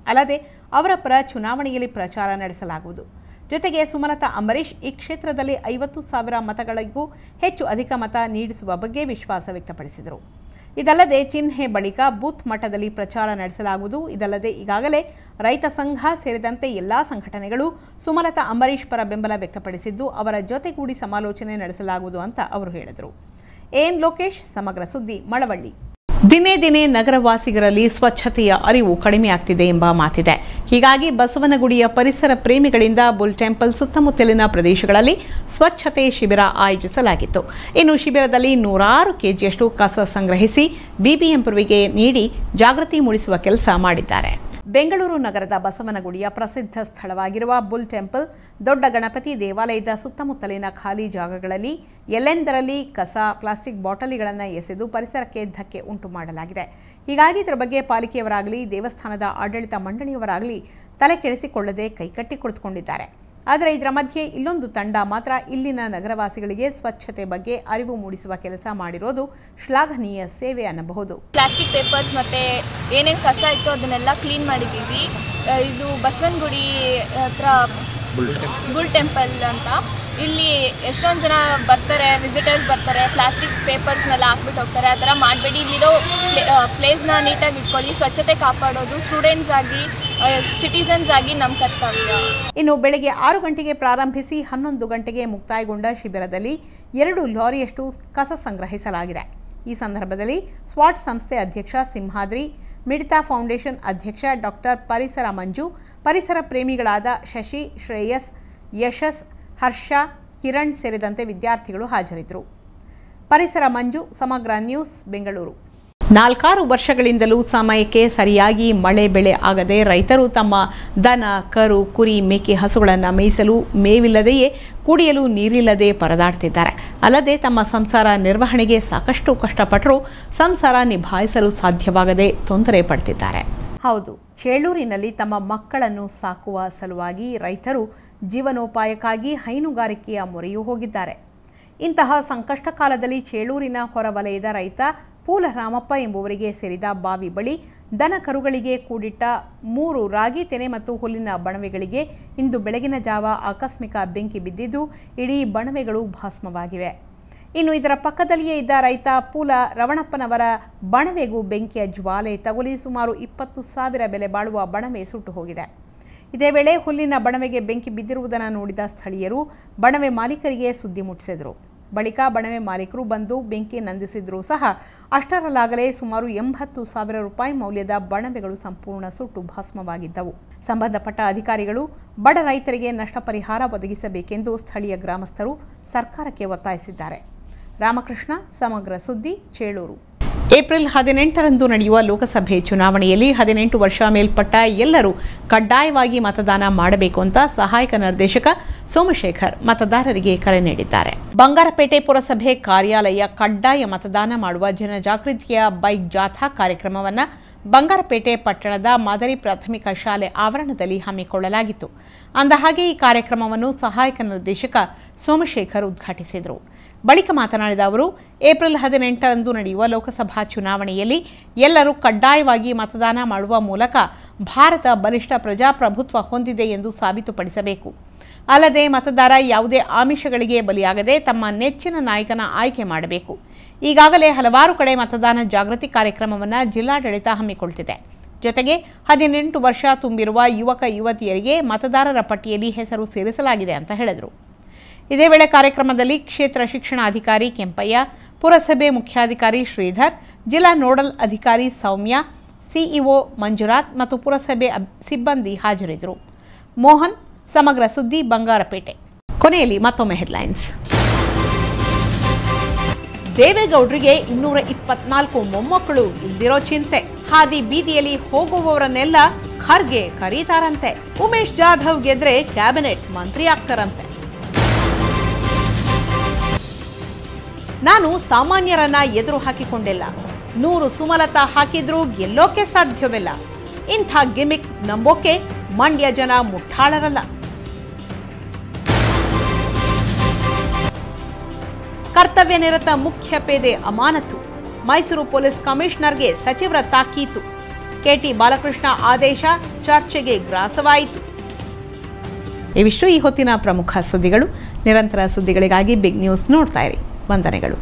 ಅಲ್ಲದೆ ಅವರ ಪರ ಚುನಾವಣೆಯಲ್ಲಿ ಪ್ರಚಾರ ನಡೆಸಲಾಗುವುದು. ಜೊತೆಗೆ ಸುಮಲತಾ ಅಂಬರೀಷ್ ಈ ಕ್ಷೇತ್ರದಲ್ಲಿ 50,000 ಮತಗಳಿಗೂ ಹೆಚ್ಚು ಅಧಿಕ ಮತ ನೀಡಿಸುವ ಬಗ್ಗೆ ವಿಶ್ವಾಸ ವ್ಯಕ್ತಪಡಿಸಿದರು. ಇದಲ್ಲದೆ ಚಿಹ್ನೆ ಬಳಿಕ ಬೂತ್ ಮಟ್ಟದಲ್ಲಿ ಪ್ರಚಾರ ನಡೆಸಲಾಗುವುದು. ಇದಲ್ಲದೆ ಈಗಾಗಲೇ ರೈತ ಸಂಘ ಸೇರಿದಂತೆ ಎಲ್ಲಾ ಸಂಘಟನೆಗಳು ಸುಮಲತಾ ಅಂಬರೀಷ್ ಪರ ಬೆಂಬಲ ವ್ಯಕ್ತಪಡಿಸಿದ್ದು ಅವರ ಜೊತೆಗೂಡಿ ಸಮಾಲೋಚನೆ ನಡೆಸಲಾಗುವುದು ಅಂತ ಅವರು ಹೇಳಿದರು. ಎನ್ ಲೋಕೇಶ್, ಸಮಗ್ರ ಸುದ್ದಿ, ಮಳವಳ್ಳಿ. ದಿನೇ ದಿನೇ ನಗರವಾಸಿಗರಲ್ಲಿ ಸ್ವಚ್ಛತೆಯ ಅರಿವು ಕಡಿಮೆಯಾಗ್ತಿದೆ ಎಂಬ ಮಾತಿದೆ. ಹೀಗಾಗಿ ಬಸವನಗುಡಿಯ ಪರಿಸರ ಪ್ರೇಮಿಗಳಿಂದ ಬುಲ್ ಟೆಂಪಲ್ ಸುತ್ತಮುತ್ತಲಿನ ಪ್ರದೇಶಗಳಲ್ಲಿ ಸ್ವಚ್ಛತೆ ಶಿಬಿರ ಆಯೋಜಿಸಲಾಗಿತ್ತು. ಇನ್ನು ಶಿಬಿರದಲ್ಲಿ 106 ಕೆಜಿಯಷ್ಟು ಕಸ ಸಂಗ್ರಹಿಸಿ ಬಿಬಿಎಂಪಿಗೆ ನೀಡಿ ಜಾಗೃತಿ ಮೂಡಿಸುವ ಕೆಲಸ ಮಾಡಿದ್ದಾರೆ. ಬೆಂಗಳೂರು ನಗರದ ಬಸವನಗುಡಿಯ ಪ್ರಸಿದ್ಧ ಸ್ಥಳವಾಗಿರುವ ಬುಲ್ ಟೆಂಪಲ್ ದೊಡ್ಡ ಗಣಪತಿ ದೇವಾಲಯದ ಸುತ್ತಮುತ್ತಲಿನ ಖಾಲಿ ಜಾಗಗಳಲ್ಲಿ ಎಲ್ಲೆಂದರಲ್ಲಿ ಕಸ, ಪ್ಲಾಸ್ಟಿಕ್ ಬಾಟಲಿಗಳನ್ನು ಎಸೆದು ಪರಿಸರಕ್ಕೆ ಧಕ್ಕೆ ಉಂಟು ಮಾಡಲಾಗಿದೆ. ಹೀಗಾಗಿ ಇದರ ಬಗ್ಗೆ ಪಾಲಿಕೆಯವರಾಗಲಿ ದೇವಸ್ಥಾನದ ಆಡಳಿತ ಮಂಡಳಿಯವರಾಗಲಿ ತಲೆ ಕೆಡಿಸಿಕೊಳ್ಳದೆ ಕೈಕಟ್ಟಿ ಕುಳಿತುಕೊಂಡಿದ್ದಾರೆ. ಆದರೆ ಇದರ ಮಧ್ಯೆ ಇಲ್ಲೊಂದು ತಂಡ ಮಾತ್ರ ಇಲ್ಲಿನ ನಗರವಾಸಿಗಳಿಗೆ ಸ್ವಚ್ಛತೆ ಬಗ್ಗೆ ಅರಿವು ಮೂಡಿಸುವ ಕೆಲಸ ಮಾಡಿರೋದು ಶ್ಲಾಘನೀಯ ಸೇವೆ ಅನ್ನಬಹುದು. ಪ್ಲಾಸ್ಟಿಕ್ ಪೇಪರ್ಸ್ ಮತ್ತು ಏನೇನು ಕಸ ಇತ್ತು ಅದನ್ನೆಲ್ಲ ಕ್ಲೀನ್ ಮಾಡಿದ್ದೀವಿ. ಇದು ಬಸವನಗುಡಿ ಹತ್ರ ಬುಲ್ ಟೆಂಪಲ್ ಅಂತ. ಇಲ್ಲಿ ಎಷ್ಟೊಂದು ಜನ ಬರ್ತಾರೆ, ವಿಸಿಟರ್ಸ್ ಬರ್ತಾರೆ, ಪ್ಲಾಸ್ಟಿಕ್ ಪೇಪರ್ಸ್ನೆಲ್ಲ ಹಾಕ್ಬಿಟ್ಟು ಹೋಗ್ತಾರೆ. ಆ ಥರ ಮಾಡಬೇಡಿ. ಇಲ್ಲಿರೋ ಪ್ಲೇಸ್ನ ನೀಟಾಗಿ ಇಟ್ಕೊಳ್ಳಿ. ಸ್ವಚ್ಛತೆ ಕಾಪಾಡೋದು ಸ್ಟೂಡೆಂಟ್ಸ್ ಆಗಿ, ಸಿಟಿಸನ್ಸ್ ಆಗಿ ನಮ್ಮ ಕರ್ತವ್ಯ. ಇನ್ನು ಬೆಳಗ್ಗೆ 6 ಗಂಟೆಗೆ ಪ್ರಾರಂಭಿಸಿ 11 ಗಂಟೆಗೆ ಮುಕ್ತಾಯಗೊಂಡ ಶಿಬಿರದಲ್ಲಿ 2 ಲಾರಿಯಷ್ಟು ಕಸ ಸಂಗ್ರಹಿಸಲಾಗಿದೆ. ಈ ಸಂದರ್ಭದಲ್ಲಿ ಸ್ವಾಟ್ ಸಂಸ್ಥೆ ಅಧ್ಯಕ್ಷ ಸಿಂಹಾದ್ರಿ, ಮಿಡಿತಾ ಫೌಂಡೇಶನ್ ಅಧ್ಯಕ್ಷ ಡಾಕ್ಟರ್ ಪರಿಸರ ಮಂಜು, ಪರಿಸರ ಪ್ರೇಮಿಗಳಾದ ಶಶಿ, ಶ್ರೇಯಸ್, ಯಶಸ್, ಹರ್ಷ, ಕಿರಣ್ ಸೇರಿದಂತೆ ವಿದ್ಯಾರ್ಥಿಗಳು ಹಾಜರಿದ್ದರು. ಪರಿಸರ ಮಂಜು, ಸಮಗ್ರ ನ್ಯೂಸ್, ಬೆಂಗಳೂರು. 4 ವರ್ಷಗಳಿಂದಲೂ ಸಮಯಕ್ಕೆ ಸರಿಯಾಗಿ ಮಳೆ ಬೆಳೆ ಆಗದೆ ರೈತರು ತಮ್ಮ ದನ, ಕರು, ಕುರಿ, ಮೇಕೆ, ಹಸುಗಳನ್ನು ಮೇಯಿಸಲು ಮೇವಿಲ್ಲದೆಯೇ ಕುಡಿಯಲು ನೀರಿಲ್ಲದೆ ಪರದಾಡ್ತಿದ್ದಾರೆ. ಅಲ್ಲದೆ ತಮ್ಮ ಸಂಸಾರ ನಿರ್ವಹಣೆಗೆ ಸಾಕಷ್ಟು ಕಷ್ಟಪಟ್ಟರೂ ಸಂಸಾರ ನಿಭಾಯಿಸಲು ಸಾಧ್ಯವಾಗದೆ ತೊಂದರೆ ಪಡ್ತಿದ್ದಾರೆ. ಹೌದು, ಚೇಳೂರಿನಲ್ಲಿ ತಮ್ಮ ಮಕ್ಕಳನ್ನು ಸಾಕುವ ಸಲುವಾಗಿ ರೈತರು ಜೀವನೋಪಾಯಕ್ಕಾಗಿ ಹೈನುಗಾರಿಕೆಯ ಮೊರೆಯೂ ಹೋಗಿದ್ದಾರೆ. ಇಂತಹ ಸಂಕಷ್ಟ ಕಾಲದಲ್ಲಿ ಚೇಳೂರಿನ ಹೊರವಲಯದ ರೈತ ಪೂಲರಾಮಪ್ಪ ಎಂಬುವರಿಗೆ ಸೇರಿದ ಬಾವಿ ಬಳಿ ದನ ಕರುಗಳಿಗೆ ಕೂಡಿಟ್ಟ 3 ರಾಗಿ ತೆನೆ ಮತ್ತು ಹುಲ್ಲಿನ ಬಣವೆಗಳಿಗೆ ಇಂದು ಬೆಳಗಿನ ಜಾವ ಆಕಸ್ಮಿಕ ಬೆಂಕಿ ಬಿದ್ದಿದ್ದು ಇಡೀ ಬಣವೆಗಳು ಭಸ್ಮವಾಗಿವೆ. ಇನ್ನು ಇದರ ಪಕ್ಕದಲ್ಲಿಯೇ ಇದ್ದ ರೈತ ಪೂಲ ರವಣಪ್ಪನವರ ಬಣವೆಗೂ ಬೆಂಕಿಯ ಜ್ವಾಲೆ ತಗುಲಿ ಸುಮಾರು 20,000 ಬೆಲೆ ಬಾಳುವ ಬಣವೆ ಸುಟ್ಟು ಹೋಗಿದೆ. ಇದೇ ವೇಳೆ ಹುಲ್ಲಿನ ಬಣವೆಗೆ ಬೆಂಕಿ ಬಿದ್ದಿರುವುದನ್ನು ನೋಡಿದ ಸ್ಥಳೀಯರು ಬಣವೆ ಮಾಲೀಕರಿಗೆ ಸುದ್ದಿ ಮುಟ್ಟಿಸಿದರು. ಬಳಿಕ ಬಣವೆ ಮಾಲೀಕರು ಬಂದು ಬೆಂಕಿ ನಂದಿಸಿದ್ರೂ ಸಹ ಅಷ್ಟರಲ್ಲಾಗಲೇ ಸುಮಾರು 80,000 ರೂಪಾಯಿ ಮೌಲ್ಯದ ಬಣವೆಗಳು ಸಂಪೂರ್ಣ ಸುಟ್ಟು ಭಸ್ಮವಾಗಿದ್ದವು. ಸಂಬಂಧಪಟ್ಟ ಅಧಿಕಾರಿಗಳು ಬಡ ರೈತರಿಗೆ ನಷ್ಟ ಪರಿಹಾರ ಒದಗಿಸಬೇಕೆಂದು ಸ್ಥಳೀಯ ಗ್ರಾಮಸ್ಥರು ಸರ್ಕಾರಕ್ಕೆ ಒತ್ತಾಯಿಸಿದ್ದಾರೆ. ರಾಮಕೃಷ್ಣ, ಸಮಗ್ರ ಸುದ್ದಿ, ಚೇಳೂರು. ಏಪ್ರಿಲ್ 18ರಂದು ನಡೆಯುವ ಲೋಕಸಭೆ ಚುನಾವಣೆಯಲ್ಲಿ 18 ವರ್ಷ ಮೇಲ್ಪಟ್ಟ ಎಲ್ಲರೂ ಕಡ್ಡಾಯವಾಗಿ ಮತದಾನ ಮಾಡಬೇಕು ಅಂತ ಸಹಾಯಕ ನಿರ್ದೇಶಕ ಸೋಮಶೇಖರ್ ಮತದಾರರಿಗೆ ಕರೆ ನೀಡಿದ್ದಾರೆ. ಬಂಗಾರಪೇಟೆ ಪುರಸಭೆ ಕಾರ್ಯಾಲಯ ಕಡ್ಡಾಯ ಮತದಾನ ಮಾಡುವ ಜನಜಾಗೃತಿಯ ಬೈಕ್ ಜಾಥಾ ಕಾರ್ಯಕ್ರಮವನ್ನು ಬಂಗಾರಪೇಟೆ ಪಟ್ಟಣದ ಮಾದರಿ ಪ್ರಾಥಮಿಕ ಶಾಲೆ ಆವರಣದಲ್ಲಿ ಹಮ್ಮಿಕೊಳ್ಳಲಾಗಿತ್ತು. ಅಂದಹಾಗೆ ಈ ಕಾರ್ಯಕ್ರಮವನ್ನು ಸಹಾಯಕ ನಿರ್ದೇಶಕ ಸೋಮಶೇಖರ್ ಉದ್ಘಾಟಿಸಿದರು. ಬಳಿಕ ಮಾತನಾಡಿದ ಅವರು, ಏಪ್ರಿಲ್ 18ರಂದು ನಡೆಯುವ ಲೋಕಸಭಾ ಚುನಾವಣೆಯಲ್ಲಿ ಎಲ್ಲರೂ ಕಡ್ಡಾಯವಾಗಿ ಮತದಾನ ಮಾಡುವ ಮೂಲಕ ಭಾರತ ಬಲಿಷ್ಠ ಪ್ರಜಾಪ್ರಭುತ್ವ ಹೊಂದಿದೆ ಎಂದು ಸಾಬೀತುಪಡಿಸಬೇಕು. ಅಲ್ಲದೆ ಮತದಾರ ಯಾವುದೇ ಆಮಿಷಗಳಿಗೆ ಬಲಿಯಾಗದೆ ತಮ್ಮ ನೆಚ್ಚಿನ ನಾಯಕನ ಆಯ್ಕೆ ಮಾಡಬೇಕು. ಈಗಾಗಲೇ ಹಲವಾರು ಕಡೆ ಮತದಾನ ಜಾಗೃತಿ ಕಾರ್ಯಕ್ರಮವನ್ನು ಜಿಲ್ಲಾಡಳಿತ ಹಮ್ಮಿಕೊಳ್ಳುತ್ತಿದೆ. ಜೊತೆಗೆ 18 ವರ್ಷ ತುಂಬಿರುವ ಯುವಕ ಯುವತಿಯರಿಗೆ ಮತದಾರರ ಪಟ್ಟಿಯಲ್ಲಿ ಹೆಸರು ಸೇರಿಸಲಾಗಿದೆ ಅಂತ ಹೇಳಿದರು. ಇದೇ ವೇಳೆ ಕಾರ್ಯಕ್ರಮದಲ್ಲಿ ಕ್ಷೇತ್ರ ಶಿಕ್ಷಣಾಧಿಕಾರಿ ಕೆಂಪಯ್ಯ, ಪುರಸಭೆ ಮುಖ್ಯಾಧಿಕಾರಿ ಶ್ರೀಧರ್, ಜಿಲ್ಲಾ ನೋಡಲ್ ಅಧಿಕಾರಿ ಸೌಮ್ಯ, ಸಿಇಒ ಮಂಜುನಾಥ್ ಮತ್ತು ಪುರಸಭೆ ಸಿಬ್ಬಂದಿ ಹಾಜರಿದ್ದರು. ಮೋಹನ್, ಸಮಗ್ರ ಸುದ್ದಿ, ಬಂಗಾರಪೇಟೆ. ಕೊನೆಯಲ್ಲಿ ಮತ್ತೊಮ್ಮೆ ಹೆಡ್ಲೈನ್ಸ್. ದೇವೇಗೌಡರಿಗೆ 224 ಮೊಮ್ಮಕ್ಕಳು ಇಲ್ದಿರೋ ಚಿಂತೆ. ಹಾದಿ ಬೀದಿಯಲ್ಲಿ ಹೋಗುವವರನ್ನೆಲ್ಲ ಖರ್ಗೆ ಕರೀತಾರಂತೆ. ಉಮೇಶ್ ಜಾಧವ್ ಗೆದ್ರೆ ಕ್ಯಾಬಿನೆಟ್ ಮಂತ್ರಿ ಆಗ್ತಾರಂತೆ. ನಾನು ಸಾಮಾನ್ಯರನ್ನ ಎದುರು ಹಾಕಿಕೊಂಡಿಲ್ಲ. 100 ಸುಮಲತಾ ಹಾಕಿದ್ರೂ ಗೆಲ್ಲೋಕೆ ಸಾಧ್ಯವಿಲ್ಲ. ಇಂಥ ಗಿಮಿಕ್ ನಂಬೋಕೆ ಮಂಡ್ಯ ಜನ ಮುಠಾಳರಲ್ಲ. ಕರ್ತವ್ಯ ನಿರತ ಮುಖ್ಯ ಪೇದೆ ಅಮಾನತು. ಮೈಸೂರು ಪೊಲೀಸ್ ಕಮಿಷನರ್ಗೆ ಸಚಿವರ ತಾಕೀತು. ಕೆಟಿ ಬಾಲಕೃಷ್ಣ ಆದೇಶ ಚರ್ಚೆಗೆ ಗ್ರಾಸವಾಯಿತು. ಇವಿಷ್ಟು ಈ ಹೊತ್ತಿನ ಪ್ರಮುಖ ಸುದ್ದಿಗಳು. ನಿರಂತರ ಸುದ್ದಿಗಳಿಗಾಗಿ ಬಿಗ್ ನ್ಯೂಸ್ ನೋಡ್ತಾ ಇರಿ. ವಂದನೆಗಳು.